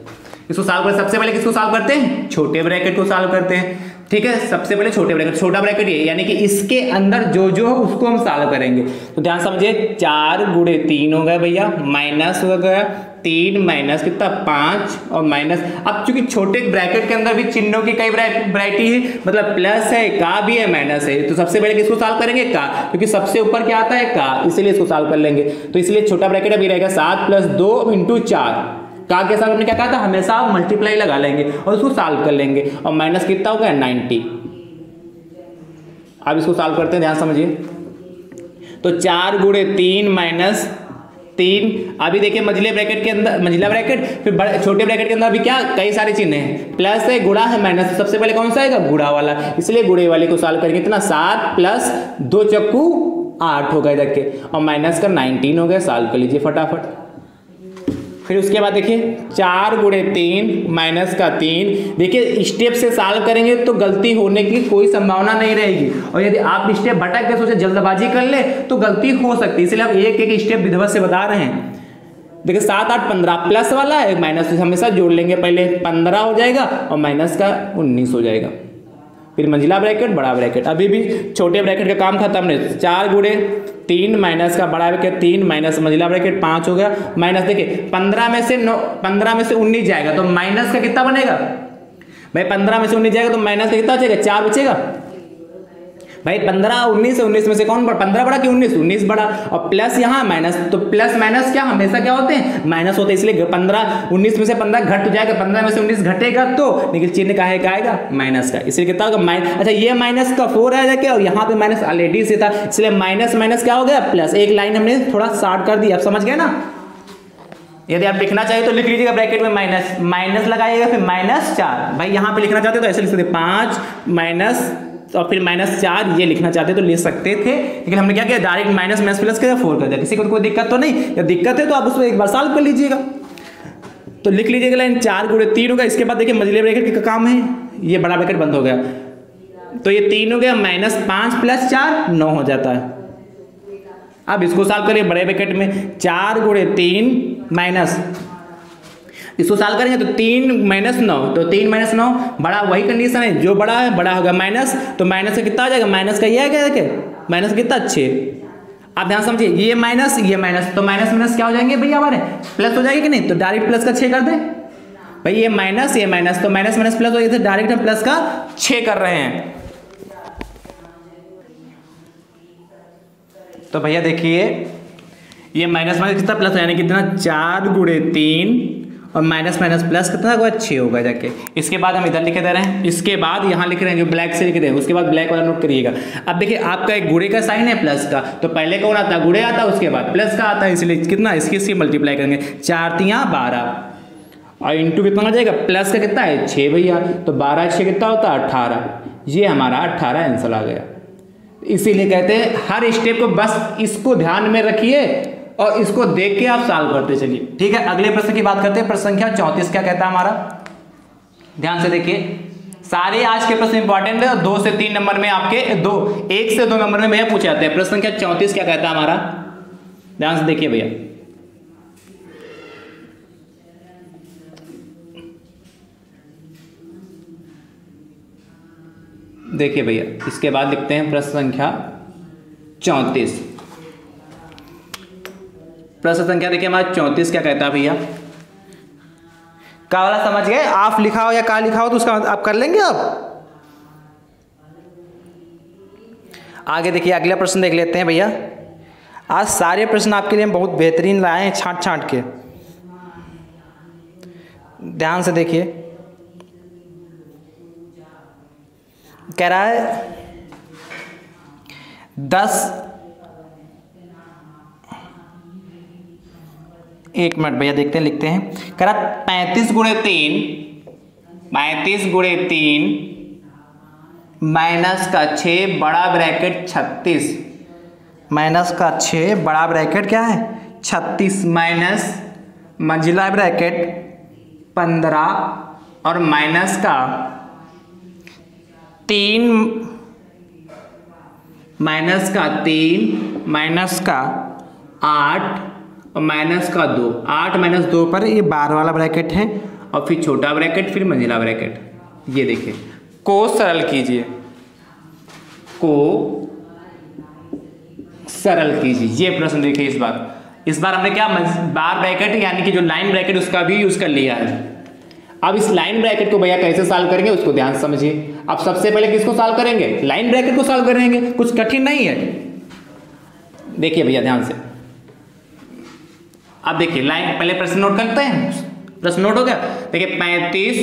इसको सॉल्व कर, सबसे पहले किसको सॉल्व करते हैं, छोटे ब्रैकेट को सॉल्व करते हैं, ठीक है। सबसे पहले छोटे ब्रैकेट, छोटा ब्रैकेट ये यानी कि इसके अंदर जो जो हो उसको हम सॉल्व करेंगे। तो ध्यान समझिए 4 × 3 हो गया भैया, माइनस हो गया 3 माइनस कितना 5 और माइनस। अब चूंकि छोटे ब्रैकेट के अंदर भी चिन्हों की कई वैरायटी है, मतलब प्लस है, का भी है, माइनस है। तो सबसे पहले किसको सॉल्व करेंगे, का, क्योंकि सबसे ऊपर क्या आता है का, इसलिए इसको सॉल्व कर लेंगे। तो इसलिए छोटा ब्रैकेट अभी रहेगा 7 + 2 × 4। का के साथ हमने क्या कहा था, हमेशा आप मल्टीप्लाई लगा लेंगे और उसको सॉल्व कर लेंगे, और माइनस कितना हो गया 90। अब इसको सॉल्व करते हैं, ध्यान समझिए। तो 4 × 3 माइनस 3, अभी देखिए मंजिले ब्रैकेट के अंदर मंजिला ब्रैकेट फिर छोटे ब्रैकेट के अंदर भी क्या कई सारे चिन्ह हैं, प्लस है, गुणा है, माइनस। तो सबसे पहले कौन सा आएगा, गुणा वाला, इसलिए गुणे वाले को सॉल्व करेंगे। कितना 7 + 2 × 8 हो गया इधर के, और माइनस का 19 हो गया। सॉल्व कर लीजिए फटाफट। फिर उसके बाद देखिए 4 × 3 माइनस का 3, देखिए स्टेप से सॉल्व करेंगे तो गलती होने की कोई संभावना नहीं रहेगी, और यदि आप स्टेप भटक के सोचे जल्दबाजी कर ले तो गलती हो सकती है, इसलिए आप एक एक स्टेप विधिवत से बता रहे हैं। देखिए 7 8 15 प्लस वाला है, माइनस हमेशा जोड़ लेंगे, पहले 15 हो जाएगा और माइनस का 19 हो जाएगा। फिर मंजिला ब्रैकेट बड़ा ब्रैकेट, अभी भी छोटे ब्रैकेट का काम खत्म नहीं। 4 × 3 माइनस का बड़ा ब्रैकेट 3 माइनस मंजिला ब्रैकेट 5 हो गया। माइनस देखिए 15 में से 19 जाएगा तो माइनस का कितना बनेगा भाई, 15 में से 19 जाएगा तो माइनस का कितना बचेगा, 4 बचेगा भाई। 15 19 में से कौन बड़ा, 15 बड़ा कि 19 बड़ा, और प्लस यहाँ माइनस, तो प्लस माइनस क्या हमेशा क्या होते हैं, माइनस होते हैं, इसलिए 19 में से 15 घट जाएगा, 15 में से 19 घटेगा तो लेकिन चिन्ह का है, आएगा माइनस का, इसलिए कितना होगा माइनस। अच्छा ये माइनस का 4 आएगा क्या, और यहाँ पे माइनस ऑलरेडी से था, इसलिए माइनस माइनस क्या हो गया प्लस। एक लाइन हमने थोड़ा शार्ट कर दी, आप समझ गए ना। यदि आप लिखना चाहिए तो लिख लीजिएगा ब्रैकेट में माइनस लगाइएगा, फिर -4 भाई। यहाँ पे लिखना चाहते तो ऐसे लिख सकते 5 - और फिर -4 ये लिखना चाहते तो लिख सकते थे, लेकिन हमने क्या किया, डायरेक्ट माइनस माइनस प्लस कर 4 कर दिया। किसी को कोई दिक्कत तो नहीं, या दिक्कत है तो आप उसको एक बार सॉल्व कर लीजिएगा। तो लिख लीजिएगा लाइन 4 × 3 होगा। इसके बाद देखिए मझले ब्रैकेट का काम है, ये बड़ा ब्रैकेट बंद हो गया तो ये 3 हो गया, -5 + 4 9 हो जाता है। अब इसको सॉल्व करिए बड़े ब्रैकेट में, 4 × 3 माइनस, इसको सॉल्व करेंगे तो 3 - 9, तो 3 - 9 बड़ा, वही कंडीशन है, जो बड़ा है बड़ा होगा माइनस, तो माइनस का कितना आ जाएगा, माइनस का ये है क्या, माइनस कितना 6। आप ध्यान समझिए, ये माइनस ये माइनस, तो माइनस माइनस क्या हो जाएंगे भैया हमारे, प्लस हो जाएगी कि नहीं, तो डायरेक्ट प्लस का 6 कर दे भाई, ये माइनस तो माइनस माइनस प्लस हो जाएगी, तो डायरेक्ट हम प्लस का 6 कर रहे हैं। तो भैया देखिए ये माइनस माइनस कितना प्लस, यानी कितना 4 × 3 और माइनस माइनस प्लस कितना होगा 6 होगा जाके। इसके बाद हम इधर लिखे दे रहे हैं, इसके बाद यहाँ लिख रहे हैं जो ब्लैक से लिख रहे हैं, उसके बाद ब्लैक वाला नोट करिएगा। अब देखिए आपका एक गुणे का साइन है प्लस का, तो पहले कौन आता है, गुणे आता है, उसके बाद प्लस का आता है, इसलिए कितना इसकी मल्टीप्लाई करेंगे, 4 × 3 = 12 और इंटू कितना हो जाएगा, प्लस का कितना है 6 भैया, तो 12 × 6 कितना होता है 18। ये हमारा 18 आंसर आ गया। इसीलिए कहते हैं हर स्टेप को बस इसको ध्यान में रखिए और इसको देख के आप सॉल्व करते चलिए। ठीक है, अगले प्रश्न की बात करते हैं। प्रश्न संख्या 34 क्या कहता है हमारा, ध्यान से देखिए, सारे आज के प्रश्न इंपॉर्टेंट है और 2 से 3 नंबर में आपके 1 से 2 नंबर में भैया पूछे जाते हैं। प्रश्न संख्या 34 क्या कहता है हमारा, ध्यान से देखिए भैया, देखिए भैया इसके बाद लिखते हैं प्रश्न संख्या 34। प्रश्न संख्या देखिए हमारा 34 क्या कहता है भैया, का वाला समझ गए, आप लिखा हो या का लिखा हो तो उसका आप कर लेंगे। आप आगे देखिए अगला प्रश्न देख लेते हैं भैया। आज सारे प्रश्न आपके लिए हम बहुत बेहतरीन लाए हैं छांट छांट के, ध्यान से देखिए। कह रहा है 1 मिनट भैया देखते हैं, लिखते हैं। कह रहा 35 × 3 माइनस का 6 बड़ा ब्रैकेट 36, माइनस का 6 बड़ा ब्रैकेट क्या है 36, माइनस मंझला ब्रैकेट 15 और माइनस का 3 माइनस का 8 और माइनस का 2, 8 - 2 पर ये 12 वाला ब्रैकेट है और फिर छोटा ब्रैकेट फिर मंझला ब्रैकेट। ये देखिए को सरल कीजिए, को सरल कीजिए। ये प्रश्न देखिए इस बार हमने क्या बार ब्रैकेट यानी कि जो लाइन ब्रैकेट उसका भी यूज कर लिया है। अब इस लाइन ब्रैकेट को भैया कैसे सॉल्व करेंगे उसको ध्यान से समझिए। अब सबसे पहले किसको सॉल्व करेंगे, लाइन ब्रैकेट को सॉल्व करेंगे, कुछ कठिन नहीं है। देखिए भैया ध्यान से, अब देखिए लाइन, पहले प्रश्न नोट करते हैं। प्रश्न नोट हो गया, देखिए 35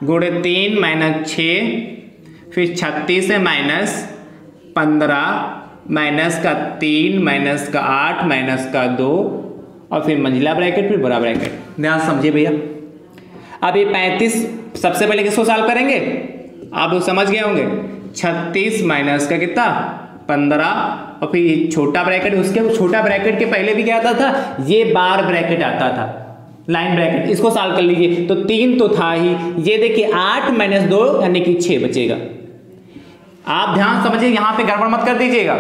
× 3 - 6 फिर 36 है -15 माइनस का 3 माइनस का 8 माइनस का 2 और फिर मंझला ब्रैकेट फिर बड़ा ब्रैकेट। ध्यान समझिए भैया। अब ये 35 सबसे पहले किसको सॉल्व करेंगे, आप लोग समझ गए होंगे। 36 माइनस का कितना 15 और फिर छोटा ब्रैकेट, उसके छोटा ब्रैकेट के पहले भी क्या आता था, ये बार ब्रैकेट आता था, लाइन ब्रैकेट। इसको सॉल्व कर लीजिए तो 3 तो था ही, ये देखिए 8 - 2 यानी कि 6 बचेगा। आप ध्यान समझिए, यहां पे गड़बड़ मत कर दीजिएगा।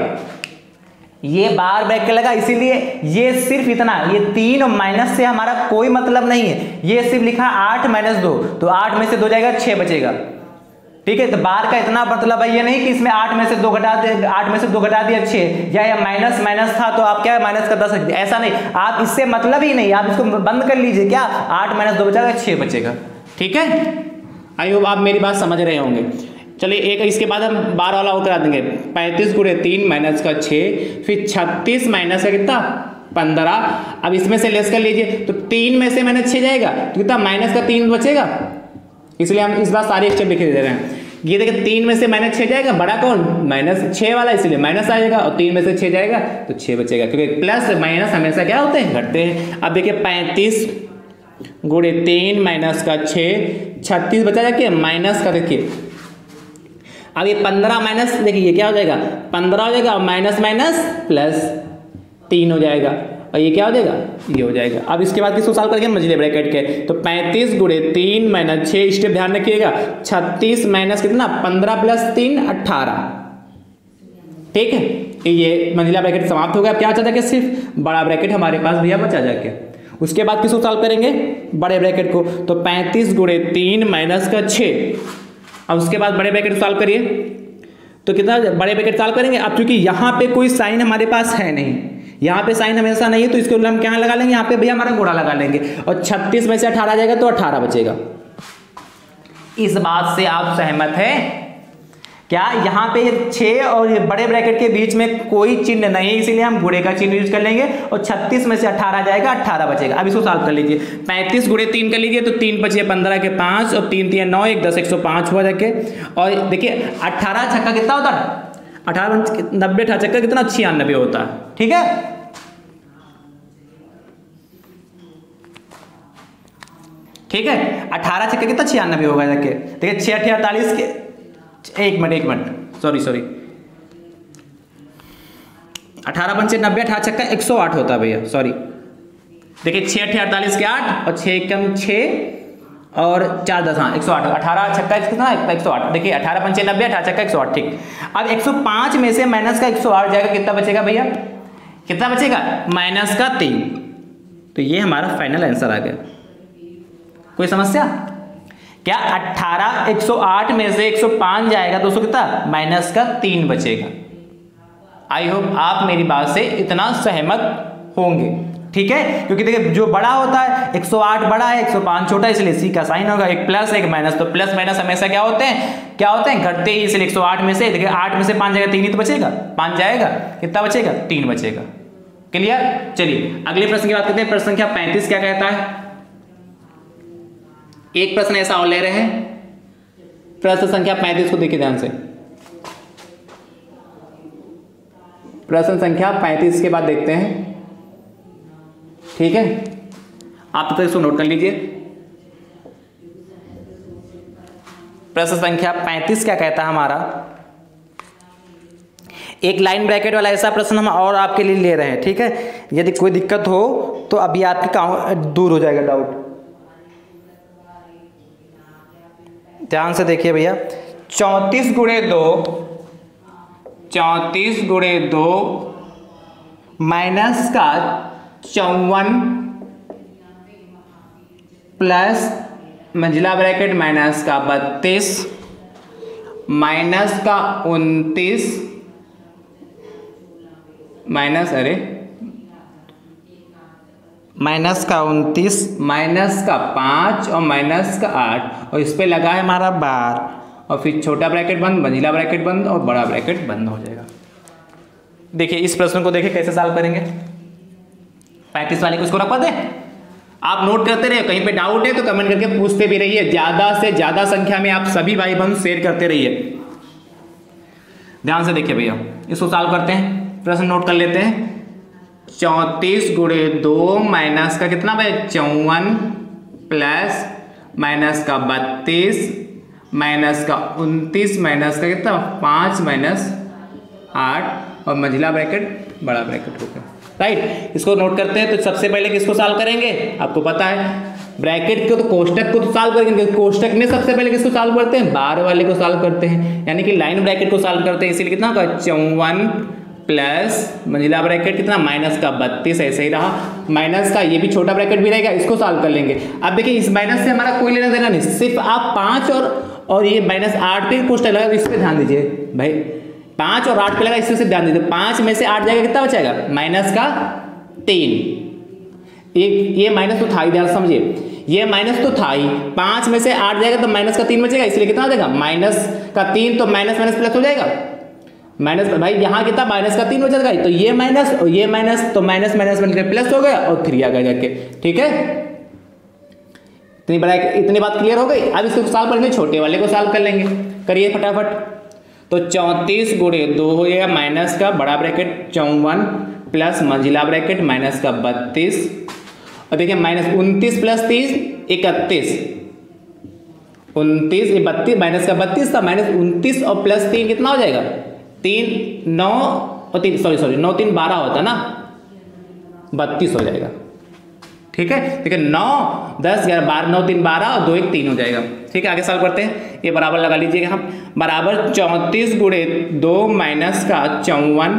ये बार ब्रैकेट लगा इसीलिए ये सिर्फ इतना, ये 3 और माइनस से हमारा कोई मतलब नहीं है। ये सिर्फ लिखा 8 - 2, तो 8 में से 2 जाएगा 6 बचेगा। ठीक है, तो बार का इतना मतलब है ये नहीं कि इसमें 8 में से 2 घटा दे, 8 में से 2 घटा दिया 6, या माइनस माइनस था तो आप क्या माइनस का 10 रख दिया, ऐसा नहीं। आप इससे मतलब ही नहीं, आप इसको बंद कर लीजिए। क्या 8 - 2 बचेगा 6 बचेगा। ठीक है, आई होप आप मेरी बात समझ रहे होंगे। चलिए एक इसके बाद हम बार वाला वो करा देंगे। 35 × 3 माइनस का 6 फिर 36 माइनस का कितना 15। अब इसमें से लेस कर लीजिए तो 3 में से माइनस 6 जाएगा तो कितना माइनस का 3 बचेगा। इसलिए हम इस बार सारे स्टेप लिखे दे रहे हैं। ये देखिए 3 में से माइनस 6 जाएगा, बड़ा कौन -6 वाला, इसलिए माइनस आएगा और 3 में से 6 जाएगा तो 6 बचेगा, क्योंकि प्लस माइनस हमेशा क्या होते हैं, घटते हैं। अब देखिए 35 × 3 माइनस का 6 36 बचा जाके माइनस का, देखिए अब ये 15 माइनस, देखिए ये क्या हो जाएगा, 15 हो जाएगा, माइनस माइनस प्लस 3 हो जाएगा, और ये क्या हो जाएगा, ये हो जाएगा। अब इसके बाद किसको सॉल्व करेंगे, मझले ब्रैकेट के, तो 35 गुणे 3 माइनस 6, स्टेप ध्यान रखिएगा, 36 माइनस कितना 15 प्लस 3 18, ठीक है। ये मंजिला ब्रैकेट समाप्त हो गया। अब क्या बचा जाके, सिर्फ बड़ा ब्रैकेट हमारे पास भैया बचा जाके। उसके बाद किसको सॉल्व करेंगे, बड़े ब्रैकेट को, तो 35 गुणे 3 माइनस का 6। अब उसके बाद बड़े ब्रैकेट सॉल्व करिए, तो कितना बड़े ब्रैकेट सॉल्व करेंगे। अब क्योंकि यहाँ पे कोई साइन हमारे पास है नहीं, यहाँ पे साइन हमेशा नहीं है, तो इसको हम क्या लगा लेंगे, यहाँ पे भैया हमारा गुणा लगा लेंगे, और 36 में से 18 जाएगा तो 18 बचेगा। इस बात से आप सहमत हैं क्या, यहाँ पे 6 और ये बड़े ब्रैकेट के बीच में कोई चिन्ह नहीं है, इसीलिए हम गुणे का चिन्ह यूज कर लेंगे, और 36 में से 18 जाएगा, 18 बचेगा। अब इसको सॉल्व कर लीजिए, 35 गुणे 3 कर लीजिए, तो 3 बचे 15 के 5, और 3 3 9, 1 10 105 हुआ जाके। और देखिए 18 छक्का कितना होता है, 18 90 छक्का कितना 96 होता है, ठीक है। ठीक है, 18 छक्का कितना 96 होगा जाके। देखिए 6 8 48 के, एक मिनट सॉरी 18 पंचे 90, 18 छक्का 108 होता है भैया, सॉरी। देखिए 6 8 48 के 8, और 6 कम 6 और 4 10, हाँ 108, 18 छक्का कितना 108। देखिए 18 पंचे 90, 18 छक्का 108, ठीक। अब 105 में से माइनस का 108 जाएगा, कितना बचेगा भैया, कितना बचेगा, माइनस का 3। तो ये हमारा फाइनल आंसर आ गया। कोई समस्या क्या, 18 108 में से 105 जाएगा, दोस्तों कितना, माइनस का 3 बचेगा। आई होप आप मेरी बात से इतना सहमत होंगे, ठीक है। क्योंकि देखिए जो बड़ा होता है 108 बड़ा है, 105 छोटा है, इसलिए सी का साइन होगा, एक प्लस एक माइनस। तो प्लस माइनस हमेशा क्या होते हैं घटते ही, इसलिए 108 में से देखिए 8 में से 5 जाएगा, 3 ही तो बचेगा, 5 जाएगा, कितना बचेगा, 3 बचेगा। क्लियर। चलिए अगले प्रश्न की बात करते हैं। प्रश्न संख्या 35 क्या कहता है। एक प्रश्न ऐसा और ले रहे हैं, प्रश्न संख्या 35 को देखिए ध्यान से। प्रश्न संख्या 35 के बाद देखते हैं, ठीक है। आप तो इसको नोट कर लीजिए। प्रश्न संख्या 35 क्या कहता है हमारा, एक लाइन ब्रैकेट वाला ऐसा प्रश्न हम और आपके लिए ले रहे हैं, ठीक है। यदि कोई दिक्कत हो तो अभी आपके दूर हो जाएगा डाउट। ध्यान से देखिए भैया, 34 गुणे 2 माइनस का 54 प्लस मंजिला ब्रैकेट माइनस का 32 माइनस का 29 माइनस का 5 और माइनस का 8, और इस पे लगा है हमारा बार, और फिर छोटा ब्रैकेट बंद, मंजिला ब्रैकेट बंद, और बड़ा ब्रैकेट बंद हो जाएगा। देखिए इस प्रश्न को देखिए कैसे सॉल्व करेंगे। 35 वाले को इसको रखवा दें, आप नोट करते रहिए, कहीं पे डाउट है तो कमेंट करके पूछते भी रहिए, ज्यादा से ज्यादा संख्या में आप सभी भाई बंधु शेयर करते रहिए। ध्यान से देखिए भैया, इसको सॉल्व करते हैं, प्रश्न नोट कर लेते हैं। 34 गुणे 2 माइनस का कितना भाई 54 प्लस माइनस का 32 माइनस का 29 माइनस का कितना 5 माइनस 8, और मंजिला ब्रैकेट बड़ा ब्रैकेट होगा, राइट। इसको नोट करते हैं। तो सबसे पहले किसको सॉल्व करेंगे, आपको पता है ब्रैकेट को, तो कोष्टक को तो सॉल्व करेंगे। कोष्टक में सबसे पहले किसको सॉल्व करते हैं, बार वाले को सॉल्व करते हैं, यानी कि लाइन ब्रैकेट को सॉल्व करते हैं। इसीलिए कितना होगा 54 प्लस मंजिला ब्रैकेट कितना माइनस का 32, ऐसे ही रहा, माइनस का ये भी छोटा ब्रैकेट भी रहेगा, इसको सॉल्व कर लेंगे। अब देखिए इस माइनस से हमारा कोई लेना देना नहीं, सिर्फ आप 5 और ये माइनस 8 पे कोष्टक लगा, इस पे ध्यान दीजिए भाई, 5 और 8 पे लगा, इससे ध्यान दीजिए। 5 में से 8 जाएगा, कितना बचेगा माइनस का 3। ये माइनस तो था ही, ध्यान समझिए, ये माइनस तो था ही, 5 में से 8 जाएगा तो माइनस का 3 बचेगा, इसलिए कितना हो जाएगा माइनस का 3, तो माइनस माइनस प्लस हो जाएगा, माइनस भाई यहाँ कितना माइनस का 3 बचेगा, तो ये माइनस और ये माइनस, तो माइनस माइनस मिलकर प्लस हो गया, और 3 आ गया जाके, ठीक है। इतनी बात क्लियर हो गई। अब इसको सॉल्व करेंगे, छोटे वाले को सॉल्व कर लेंगे, करिए फटाफट। तो 34 गुणे 2 हो जाएगा माइनस का बड़ा ब्रैकेट 54 प्लस मंजिला ब्रैकेट माइनस का 32, और देखिए माइनस 29 प्लस 30 31, 29, ये 32 माइनस का 32 था, माइनस 29 और प्लस 3 कितना हो जाएगा? 3 9 और 3 सॉरी 9 3 12 होता ना, 32 हो जाएगा। ठीक है, ठीक है, 9 10 11 12 9 3 12 और 2 1 3 हो जाएगा। ठीक है, आगे सॉल्व करते हैं। ये बराबर लगा लीजिएगा हम, बराबर 34 गुणे 2 माइनस का 54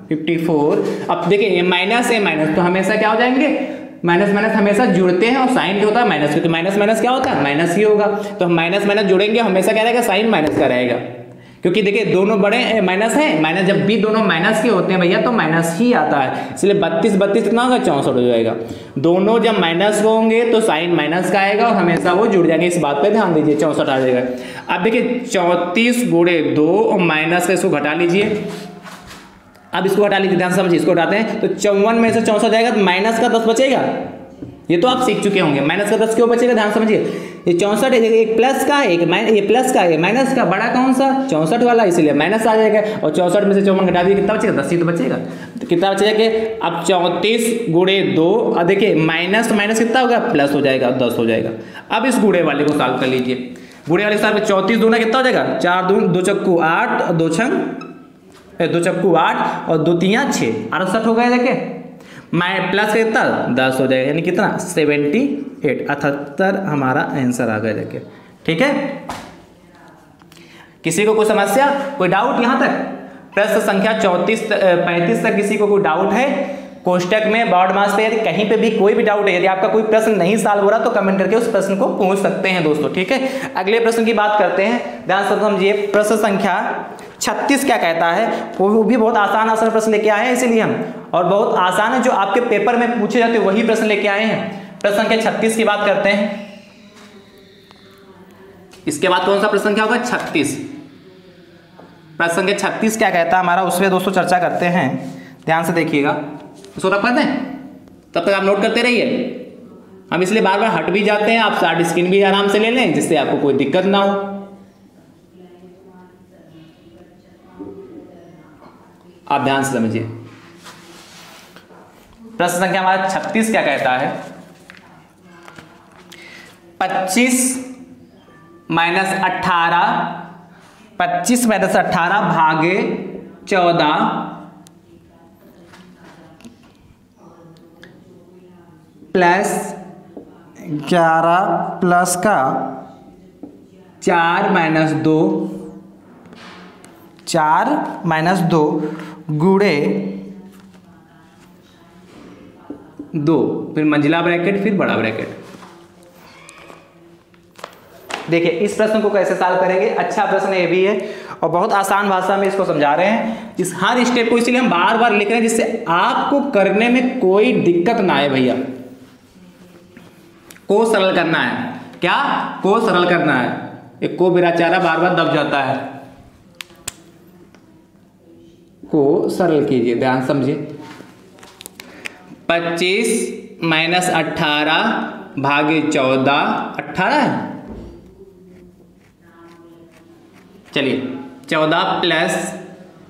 54। अब देखिए ये माइनस है, माइनस तो हमेशा क्या हो जाएंगे? माइनस माइनस हमेशा जुड़ते हैं और साइन जो होता है माइनस, क्योंकि माइनस माइनस क्या होता है? माइनस ही होगा। तो हम माइनस माइनस जुड़ेंगे हमेशा क्या रहेगा? साइन माइनस का रहेगा, क्योंकि देखिए दोनों बड़े माइनस है, माइनस जब भी दोनों माइनस के होते हैं भैया तो माइनस ही आता है, इसलिए 32 32 कितना होगा? 64 हो जाएगा। दोनों जब माइनस होंगे तो साइन माइनस का आएगा और हमेशा वो जुड़ जाएंगे, इस बात पे ध्यान दीजिए। 64 आ जाएगा। अब देखिए 34 गुणे 2 और माइनस का इसको घटा लीजिए। अब इसको हटा लीजिए, ध्यान समझिए, इसको हटाते हैं तो 54 में से 64 जाएगा तो माइनस का 10 बचेगा। ये तो आप सीख चुके होंगे, माइनस का 10 क्यों बचेगा? ध्यान समझिए, ये 64 है, एक प्लस का एक ये प्लस का, ये माइनस का, बड़ा कौन सा? 64 वाला, इसीलिए माइनस आ जाएगा। और 64 में से 54 घटा दिए, कितना बचेगा? 10 ही तो बचेगा। तो कितना बचेगा कि अब 34 गुणे 2, और देखिए माइनस तो माइनस कितना होगा? प्लस हो जाएगा, 10 हो जाएगा। अब इस गुणे वाले को सॉल्व कर लीजिए। गुणे वाले साथ में 34 दूना कितना हो जाएगा? 4 दून 2 चक्कू 8 और 2 चक्कू 8 और 2 3 6, 68 हो गया। देखिए प्लस कितना? 10 हो जाएगा, यानी कितना? 78, 78 हमारा आंसर आ गया। देखिए ठीक है, किसी को कोई समस्या, कोई डाउट यहाँ तक? प्रश्न संख्या 35 तक किसी को कोई डाउट है? कोष्टक में बोर्ड मास पे यदि कहीं पे भी कोई भी डाउट है, यदि आपका कोई प्रश्न नहीं सॉल्व हो रहा तो कमेंट करके उस प्रश्न को पूछ सकते हैं दोस्तों। ठीक है, अगले प्रश्न की बात करते हैं। ध्यान से समझिए, प्रश्न संख्या 36 क्या कहता है? वो भी बहुत आसान प्रश्न लेके आए हैं, इसीलिए हम, और बहुत आसान है, जो आपके पेपर में पूछे जाते हैं वही प्रश्न लेके आए हैं। प्रश्न संख्या 36 की बात करते हैं। इसके बाद कौन सा प्रश्न संख्या होगा? 36। प्रश्न संख्या 36 क्या कहता है हमारा, उसमें दोस्तों चर्चा करते हैं। ध्यान से देखिएगा, इसको रख पाते हैं, तब तक आप नोट करते रहिए। हम इसलिए बार बार हट भी जाते हैं, आप स्टार्ट स्क्रीन भी आराम से ले लें जिससे आपको कोई दिक्कत ना हो। आप ध्यान से समझिए, प्रश्न संख्या हमारा 36 क्या कहता है? 25 माइनस 18, 25 माइनस 18 भागे 14 प्लस 11 प्लस का 4 माइनस 2, 4 माइनस 2 गुणे 2, फिर मंजिला ब्रैकेट, फिर बड़ा ब्रैकेट। देखिए इस प्रश्न को कैसे सॉल्व करेंगे, अच्छा प्रश्न ये भी है और बहुत आसान भाषा में इसको समझा रहे हैं। इस हर स्टेप को इसलिए हम बार बार लिख रहे हैं जिससे आपको करने में कोई दिक्कत ना आए भैया। को सरल करना है, क्या? को सरल करना है। एक को बेचारा बार बार दब जाता है, को सरल कीजिए। ध्यान समझिए, 25 माइनस 18 भागे 14, 18 है, चलिए 14 प्लस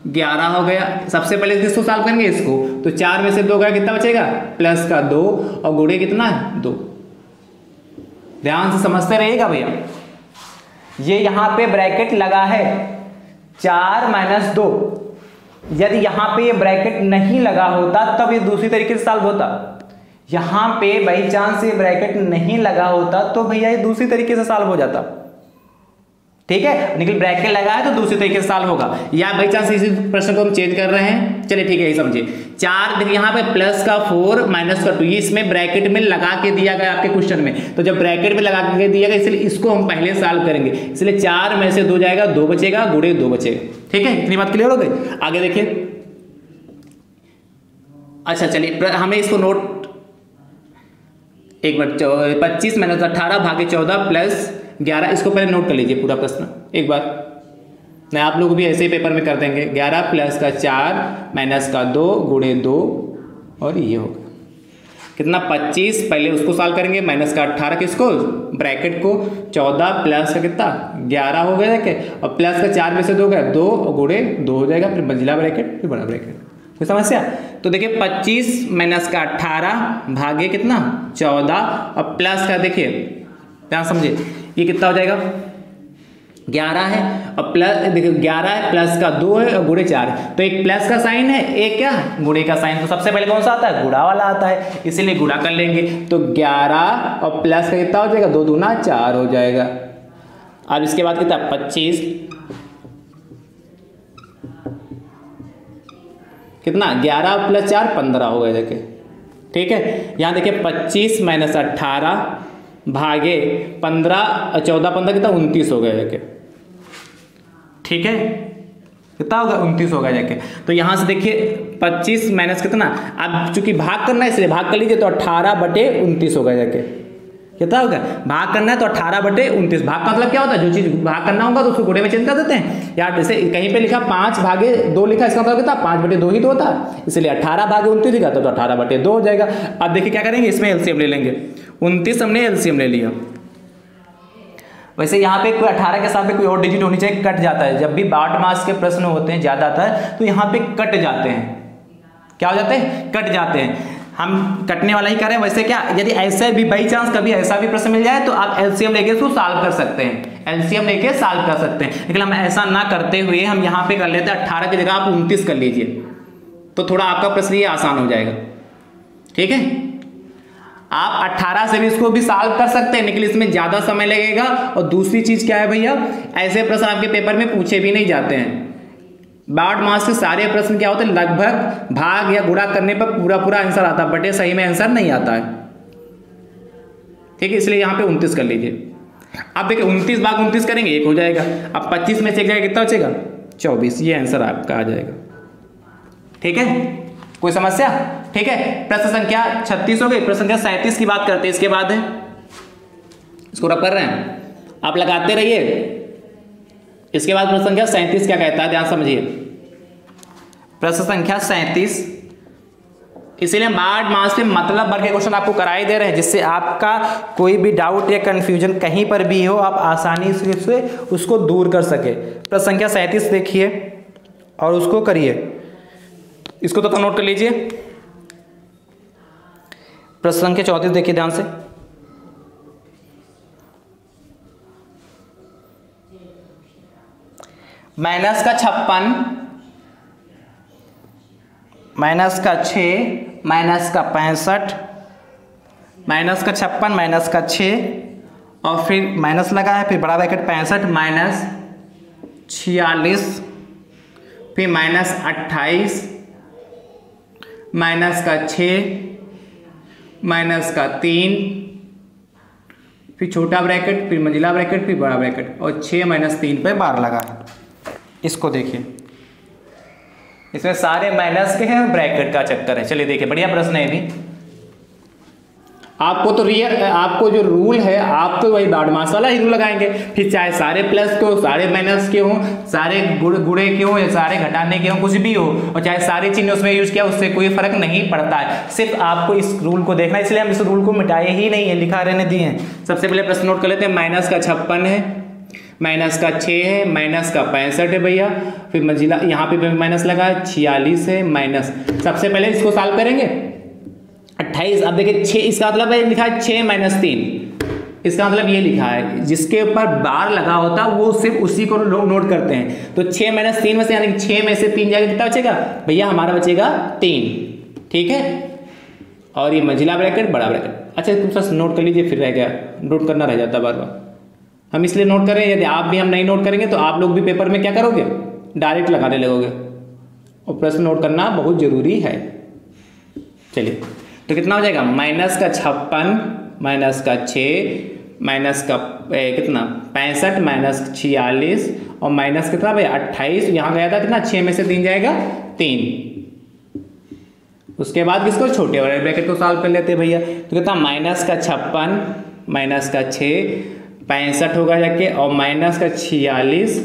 11 हो गया। सबसे पहले किसको सॉल्व करेंगे? इसको। तो 4 में से 2 गया, कितना बचेगा? प्लस का 2 और गुणे कितना है? 2। ध्यान से समझते रहिएगा भैया, ये यहां पे ब्रैकेट लगा है 4 माइनस 2। यदि यहां पे ये ब्रैकेट नहीं लगा होता तब ये दूसरी तरीके से सॉल्व होता। यहां पे बाई चांस ये ब्रैकेट नहीं लगा होता तो भैया ये दूसरी तरीके से सॉल्व हो जाता। ठीक है, लेकिन ब्रैकेट लगा है तो दूसरी तरीके से सॉल्व होगा। या बाई चांस इसी प्रश्न को हम चेंज कर रहे हैं, चलिए ठीक है, यही समझिए। 4 देखिए यहाँ पे प्लस का 4 माइनस का 2, इसमें ब्रैकेट में लगा के दिया गया आपके क्वेश्चन में। तो जब ब्रैकेट में लगा के दिया गया इसलिए इसको हम पहले सॉल्व करेंगे। इसलिए 4 में से 2 जाएगा, 2 बचेगा, गुणे 2 बचेगा। ठीक है, इतनी बात क्लियर हो गई? आगे देखिए, अच्छा चलिए हमें इसको नोट एक बार 25 माइनस 18 भागे 14 प्लस 11, इसको पहले नोट कर लीजिए पूरा प्रश्न एक बार, नहीं आप लोग भी ऐसे ही पेपर में कर देंगे। 11 प्लस का 4 माइनस का 2 गुणे 2 और ये होगा कितना? 25। पहले उसको सॉल्व करेंगे, माइनस का 18 किसको? ब्रैकेट को। 14 प्लस का कितना? 11 हो गया देखे, और प्लस का 4 में से 2 गया 2 और गुणे 2 हो जाएगा, फिर मंजिला ब्रैकेट, फिर बड़ा ब्रैकेट। कोई समस्या? तो देखिए 25 माइनस का 18 भागे कितना? 14 और प्लस का देखिए, ध्यान समझिए, ये कितना हो जाएगा? 11 है और प्लस, देखो 11 है प्लस का 2 है और गुणे 4 है, तो एक प्लस का साइन है, एक क्या है गुणे का साइन। तो सबसे पहले कौन सा आता है, गुणा वाला आता है, इसीलिए गुणा कर लेंगे। तो 11 और प्लस का कितना हो जाएगा, 2 दूना 4 हो जाएगा। अब इसके बाद कितना 25, कितना 11 प्लस 4 15 हो गया। देखिए ठीक है, यहाँ देखिए 25 माइनस 18 भागे 15, 14 15 कितना 29 हो गया जाके। ठीक है, कितना होगा 29 होगा जाके। तो यहाँ से देखिए 25 माइनस कितना, अब चूंकि भाग करना है इसलिए भाग कर लीजिए, तो 18/29 होगा जाके। कितना होगा, भाग करना है तो 18/29। भाग का मतलब क्या होता है, जो चीज भाग करना होगा तो उसको गुणे में चेंज कर देते हैं। यार जैसे कहीं पे लिखा 5/2 लिखा, इसका मतलब कितना 5/2 ही तो होता है, इसलिए 18/29 लिखा तो 18/2 हो जाएगा। अब देखिए क्या करेंगे, इसमें एलसीएम ले लेंगे। 29 हमने एलसीएम ले लिया। वैसे यहाँ पे कोई 18 के साथ में कोई और डिजिट होनी चाहिए, कट जाता है। जब भी 8 मार्क्स के प्रश्न होते हैं ज्यादा आता है तो यहाँ पे कट जाते हैं। क्या हो जाते हैं, कट जाते हैं। हम कटने वाला ही करें। वैसे क्या, यदि ऐसे भी बाई चांस कभी ऐसा भी प्रश्न मिल जाए तो आप एलसीएम लेके उसको सॉल्व कर सकते हैं, एलसीएम लेके सॉल्व कर सकते हैं। लेकिन हम ऐसा ना करते हुए हम यहाँ पे कर लेते हैं 18 की जगह आप 29 कर लीजिए, तो थोड़ा आपका प्रश्न ये आसान हो जाएगा। ठीक है, आप 18 से भी इसको भी सॉल्व कर सकते हैं, लेकिन इसमें ज्यादा समय लगेगा। और दूसरी चीज क्या है भैया, ऐसे प्रश्न आपके पेपर में पूछे भी नहीं जाते हैं। 8 मार्क्स के सारे प्रश्न क्या होते हैं, लगभग भाग या गुणा करने पर पूरा आंसर आता है, बटे सही में आंसर नहीं आता है। ठीक है, इसलिए यहाँ पे 29 कर लीजिए। अब देखिए 29/29 करेंगे 1 हो जाएगा। अब 25 में से एक जगह कितना बचेगा, 24। ये आंसर आपका आ जाएगा। ठीक है, कोई समस्या। ठीक है, प्रश्न संख्या 36 हो गई। प्रश्न संख्या 37 की बात करते हैं, इसके बाद है, इसको रब कर रहे हैं, आप लगाते रहिए। इसके बाद प्रश्न संख्या 37 क्या कहता है, ध्यान समझिए। प्रश्न संख्या 37, इसीलिए हम 8 मार्क्स में मतलब भर के क्वेश्चन आपको कराई दे रहे हैं, जिससे आपका कोई भी डाउट या कंफ्यूजन कहीं पर भी हो आप आसानी से उसको दूर कर सके। प्रश्न संख्या 37 देखिए और उसको करिए, इसको तो नोट कर लीजिए। प्रश्न संख्या 34 देखिए ध्यान से। माइनस का 56 माइनस का 6 माइनस का 65, माइनस का 56 माइनस का 6 और फिर माइनस लगा है, फिर बड़ा ब्रैकेट 65 माइनस 46, फिर माइनस 28 माइनस का 6 माइनस का 3, फिर छोटा ब्रैकेट, फिर मंजिला ब्रैकेट, फिर बड़ा ब्रैकेट और 6 माइनस 3 पे बार लगा है। इसको देखिए, इसमें सारे माइनस के हैं, ब्रैकेट का चक्कर है। चलिए देखिए, बढ़िया प्रश्न है ये भी। आपको तो आपको जो रूल है आप तो वही 8 मार्क्स वाला ही रूल लगाएंगे। फिर चाहे सारे प्लस के हो, सारे माइनस के हो, सारे गुणे के हो या सारे घटाने के हो, कुछ भी हो, और चाहे सारे चिन्ह उसमें यूज किया, उससे कोई फर्क नहीं पड़ता है। सिर्फ आपको इस रूल को देखना है, इसलिए हम इस रूल को मिटाए ही नहीं है, लिखा रहने दिए हैं। सबसे पहले प्रश्न नोट कर लेते हैं। माइनस का 56 है, माइनस का 6 है, माइनस का 65 है भैया, फिर मंजिला यहाँ पे माइनस लगा है, 46 है माइनस। सबसे पहले इसको सॉल्व करेंगे 28। अब देखिए 6, इसका मतलब है लिखा है 6 माइनस 3, इसका मतलब ये लिखा है जिसके ऊपर बार लगा होता है वो सिर्फ उसी को नोट करते हैं। तो 6 माइनस 3 में से, यानी 6 में से 3 जाएगा, कितना बचेगा भैया, हमारा बचेगा 3। ठीक है, और ये मंजिला ब्रैकेट बड़ा ब्रैकेट। अच्छा तुम सब नोट कर लीजिए, फिर रह गया, नोट करना रह जाता बार बार। हम इसलिए नोट कर रहे हैं, यदि आप भी हम नहीं नोट करेंगे तो आप लोग भी पेपर में क्या करोगे, डायरेक्ट लगाने लगोगे, और प्रश्न नोट करना बहुत जरूरी है। चलिए तो कितना हो जाएगा, माइनस का 56 माइनस का 6 माइनस का कितना 65 माइनस 46 और माइनस कितना भाई 28। यहाँ गया था कितना, 6 में से 3 जाएगा 3। उसके बाद किसको, छोटे वाले ब्रैकेट को सॉल्व कर लेते हैं भैया। तो कितना, माइनस का 56 माइनस का 6 65 होगा जाके, और माइनस का 46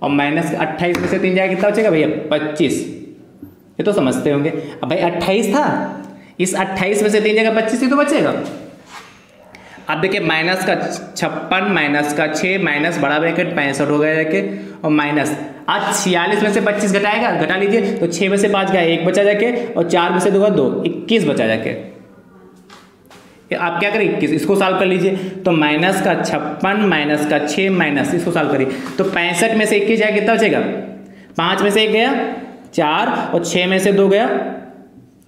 और माइनस 28 में से 3 जाएगा, कितना बचेगा भैया 25। ये तो समझते होंगे। अब भाई 28 था, इस 28 में से 3 जगह 25 ही तो बचेगा। अब देखिए माइनस का 56 माइनस का 6 माइनस बड़ा ब्रैकेट 65 हो गया जाके, और माइनस आज 46 में से 25 घटाएगा, घटा लीजिए, तो 6 में से 5 गया 1 बचा जाके, और 4 में से 2 2 21 बचा जाके। आप क्या करें 21, इसको सॉल्व कर लीजिए। तो माइनस का 56 माइनस का 6 माइनस, इसको सॉल्व करिए तो 65 में से 21 जाए कितना बचेगा, 5 में से 1 गया 4 और 6 में से 2 गया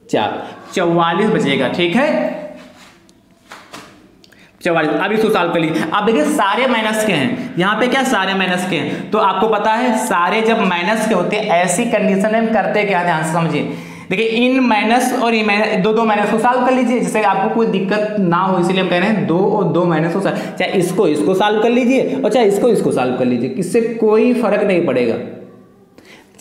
4, 44 बचेगा। ठीक है 44। अब इसको सॉल्व कर लीजिए। आप देखिए सारे माइनस के हैं, यहाँ पे क्या सारे माइनस के हैं, तो आपको पता है सारे जब माइनस के होते हैं ऐसी कंडीशन में हम करते क्या, ध्यान से समझिए। देखिए इन माइनस और दो माइनस को सॉल्व कर लीजिए जिससे आपको कोई दिक्कत ना हो, इसलिए हम कह रहे हैं 2 और 2 माइनस को चाहे इसको सॉल्व कर लीजिए और चाहे इसको सॉल्व कर लीजिए, इससे कोई फर्क नहीं पड़ेगा।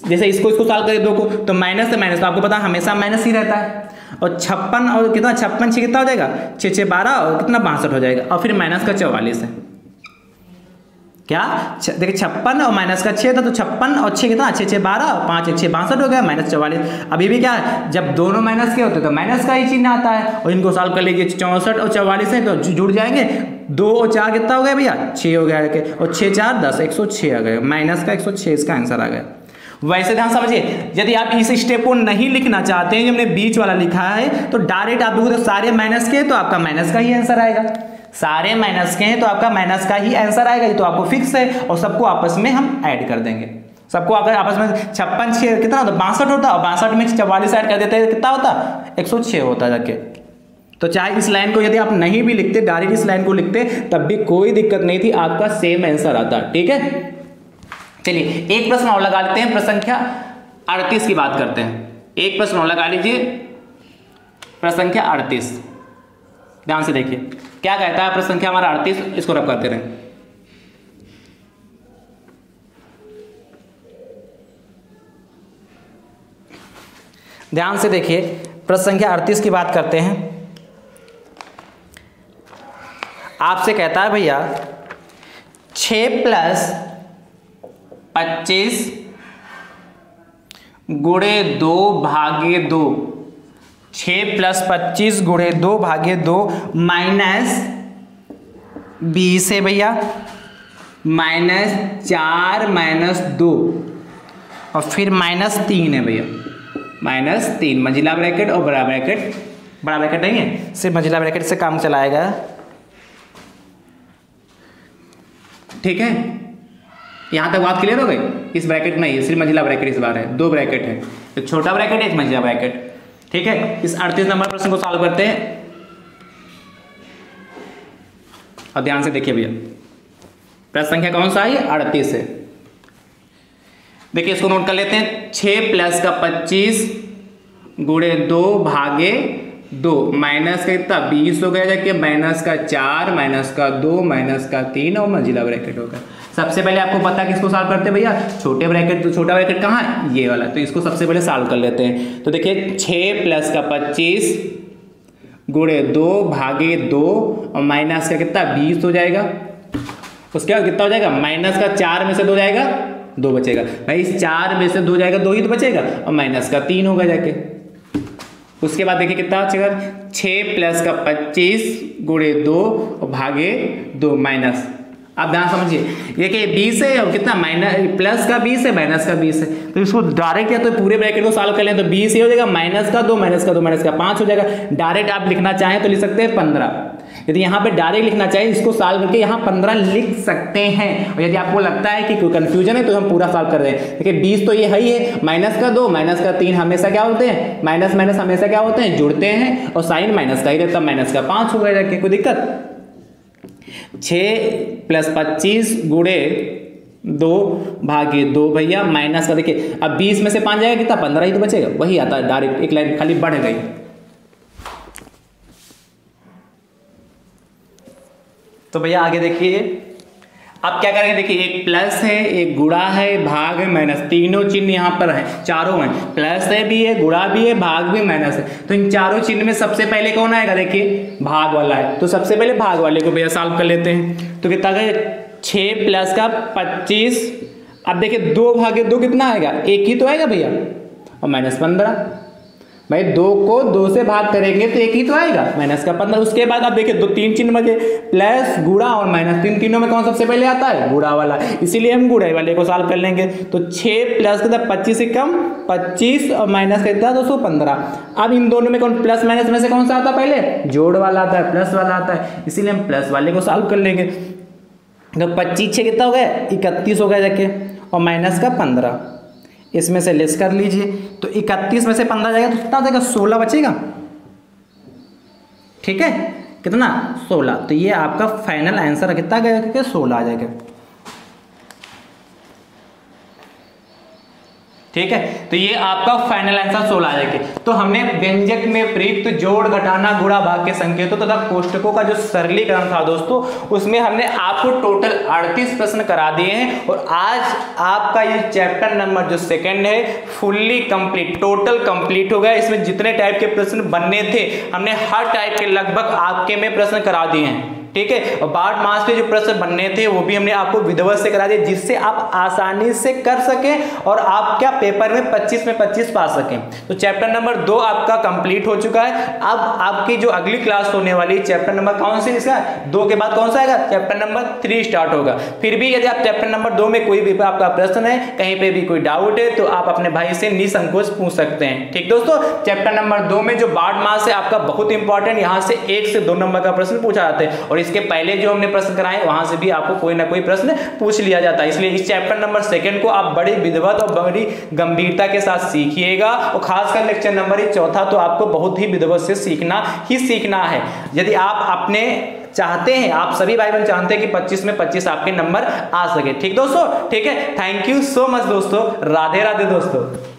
जैसे इसको सॉल्व करें 2 को तो माइनस से माइनस, तो आपको पता है हमेशा माइनस ही रहता है। और 56 और कितना 56 6 कितना हो जाएगा 6 6 12 और कितना 62 हो जाएगा, और फिर माइनस का 44 है। क्या देखिए 56 और माइनस का 6 था, तो 56 और 6 कितना 6 6 12 और 5 1 6 62 हो गया, माइनस 44। अभी भी क्या है जब दोनों माइनस के होते तो माइनस का ही चिन्ह आता है, और इनको सॉल्व कर लीजिए 64 और 44 है तो जुड़ जाएंगे। 2 और 4 कितना हो गया भैया 6 हो गया, और 6 4 10 106 आ गया, माइनस का 106 इसका आंसर आ गया। वैसे ध्यान समझिए, यदि आप इस स्टेप को नहीं लिखना चाहते हैं, हमने बीच वाला लिखा है, तो डायरेक्ट आप देखो तो सारे माइनस के तो आपका माइनस का ही आंसर आएगा, सारे माइनस के हैं तो आपका माइनस का ही आंसर आएगा, ये तो आपको फिक्स है। और सबको आपस में हम ऐड कर देंगे, सबको अगर आपस में 56 6 कितना होता 62 होता, और 62 में 44 ऐड कर देते हैं कितना होता 106 होता जाके। तो चाहे इस लाइन को यदि आप नहीं भी लिखते, डायरेक्ट इस लाइन को लिखते तब भी कोई दिक्कत नहीं थी, आपका सेम आंसर आता। ठीक है चलिए एक प्रश्न और लगा लेते हैं, प्रश्न संख्या 38 की बात करते हैं। एक प्रश्न और लगा लीजिए, प्रश्न संख्या 38, ध्यान से देखिए क्या कहता है प्रश्न संख्या हमारा 38, इसको रब करते रहें। ध्यान से देखिए प्रश्न संख्या 38 की बात करते हैं। आपसे कहता है भैया 6 + 25 गुणे 2 भागे 2, 6 + 25 गुणे 2 भागे 2 माइनस 20 है भैया, -4 -2 और फिर -3 है भैया, -3 मंजिला ब्रैकेट और बड़ा ब्रैकेट, बड़ा ब्रैकेट नहीं है सिर्फ मंजिला ब्रैकेट से काम चलाएगा। ठीक है यहां तक बात क्लियर हो गई। इस ब्रैकेट नहीं है, सिर्फ मंजिला ब्रैकेट इस बार है, 2 ब्रैकेट है, एक छोटा ब्रैकेट एक मंजिला ब्रैकेट। ठीक है इस 38 नंबर प्रश्न को सॉल्व करते हैं और ध्यान से देखिए भैया प्रश्न संख्या कौन सा है 38 है। देखिए इसको नोट कर लेते हैं, 6 + 25 गुणे 2 भागे 2 माइनस का कितना 20 हो गया, जाके -4 -2 -3 और मंजिला ब्रैकेट हो गया। सबसे पहले आपको पता किसको सॉल्व करते हैं भैया, छोटे ब्रैकेट, तो छोटा ब्रैकेट कहाँ है ये वाला, तो इसको सबसे पहले सॉल्व कर लेते हैं। तो देखिए 6 + 25 गुणे 2 भागे 2 और माइनस का कितना 20 हो जाएगा, उसके बाद कितना हो जाएगा माइनस का 4 में से 2 जाएगा 2 बचेगा, भाई इस 4 में से 2 जाएगा 2 ही तो बचेगा, और माइनस का 3 होगा जाके। उसके बाद देखिए कितना बचेगा 6 + 25 गुणे 2 और भागे 2 माइनस, आप ध्यान समझिए देखिए 20 है और कितना प्लस का 20 है माइनस का 20 है, तो इसको डायरेक्ट या तो पूरे ब्रैकेट को सॉल्व कर लें तो 20 ये हो जाएगा, -2 -5 हो जाएगा। डायरेक्ट आप लिखना चाहें तो लिख सकते हैं 15, यदि यहाँ पे डायरेक्ट लिखना चाहें इसको सॉल्व करके यहाँ 15 लिख सकते हैं। और यदि आपको लगता है कि कोई कंफ्यूजन है तो हम पूरा सॉल्व कर रहे हैं। देखिए 20 तो ये है ही है, -2 -3 हमेशा क्या होते हैं माइनस माइनस हमेशा क्या होते हैं जुड़ते हैं, और साइन माइनस का ही रहता है, -5 हो गया जाके, कोई दिक्कत। 6 + 25 गुणे 2 भागे 2 भैया माइनस का देखिए अब 20 में से 5 जाएगा कितना 15 ही तो बचेगा, वही आता है डायरेक्ट, एक लाइन खाली बढ़ गई। तो भैया आगे देखिए अब क्या करेंगे, देखिए एक प्लस है एक गुणा है भाग है माइनस, तीनों चिन्ह यहाँ पर है, चारों हैं, प्लस है भी है गुणा भी है भाग भी माइनस है। तो इन चारों चिन्ह में सबसे पहले कौन आएगा, देखिए भाग वाला है, तो सबसे पहले भाग वाले को भैया सॉल्व कर लेते हैं। तो कितना गए 6 + 25, अब देखिए 2 भागे 2 कितना आएगा, एक ही तो आएगा भैया, और -15, भाई 2 को 2 से भाग करेंगे तो एक ही तो आएगा, माइनस का 15। उसके बाद आप देखिए 3 चिन्ह बचे, प्लस गुणा और माइनस, तीनों में कौन सबसे पहले आता है, गुणा वाला, इसीलिए हम गुणा वाले को सॉल्व कर लेंगे। तो 6 प्लस कितना 25 से कम 25 और माइनस कितना 215। अब इन दोनों में कौन प्लस माइनस में से कौन सा आता है, पहले जोड़ वाला आता है, प्लस वाला आता है, इसीलिए हम प्लस वाले को सॉल्व कर लेंगे। तो 25 6 कितना हो गया 31 हो गया जाके, और माइनस का 15, इसमें से लेस कर लीजिए। तो 31 में से 15 जाएगा तो कितना हो जाएगा 16 बचेगा, ठीक है, कितना 16। तो ये आपका फाइनल आंसर कितना गया, 16 आ जाएगा, ठीक है। तो ये आपका फाइनल आंसर 16 आ जाएगा। तो हमने व्यंजक में प्रयुक्त जोड़ घटाना गुणा भाग के संकेतों तथा कोष्टकों का जो सरलीकरण था दोस्तों, उसमें हमने आपको टोटल 38 प्रश्न करा दिए हैं। और आज आपका ये चैप्टर नंबर जो 2 है फुल्ली कंप्लीट, टोटल कंप्लीट हो गया। इसमें जितने टाइप के प्रश्न बनने थे हमने हर टाइप के लगभग आपके में प्रश्न करा दिए हैं, ठीक है। और 12 मार्क्स के जो प्रश्न बनने थे वो भी हमने आपको विधिवत से करा दिए, जिससे आप आसानी से कर सकें और आप क्या पेपर में 25 में 25 पा सकें। तो चैप्टर नंबर 2 आपका कंप्लीट हो चुका है। अब आपकी जो अगली क्लास होने वाली है चैप्टर नंबर कौन सी, इसका 2 के बाद कौन सा आएगा, चैप्टर नंबर 3 स्टार्ट होगा। फिर भी यदि आप चैप्टर नंबर 2 में कोई भी आपका प्रश्न है, कहीं पे भी कोई डाउट है, तो आप अपने भाई से निसंकोच पूछ सकते हैं, ठीक दोस्तों। चैप्टर नंबर 2 में जो 12 मार्क्स है आपका बहुत इंपॉर्टेंट, यहाँ से 1 से 2 नंबर का प्रश्न पूछा जाता है, और इसके पहले जो हमने प्रश्न कराए वहां से भी आपको कोई ना कोई प्रश्न पूछ लिया जाता है। इसलिए इस चैप्टर नंबर 2 को आप बड़ी विधिवत और बड़ी गंभीरता के साथ सीखिएगा। और खासकर लेक्चर नंबर 4 तो आपको बहुत ही विधिवत से सीखना है। यदि आप अपने चाहते हैं, आप सभी भाई बहन चाहते हैं कि 25 में 25 आपके नंबर आ सके, ठीक दोस्तों, ठीक है। थैंक यू सो मच दोस्तों, राधे राधे दोस्तों।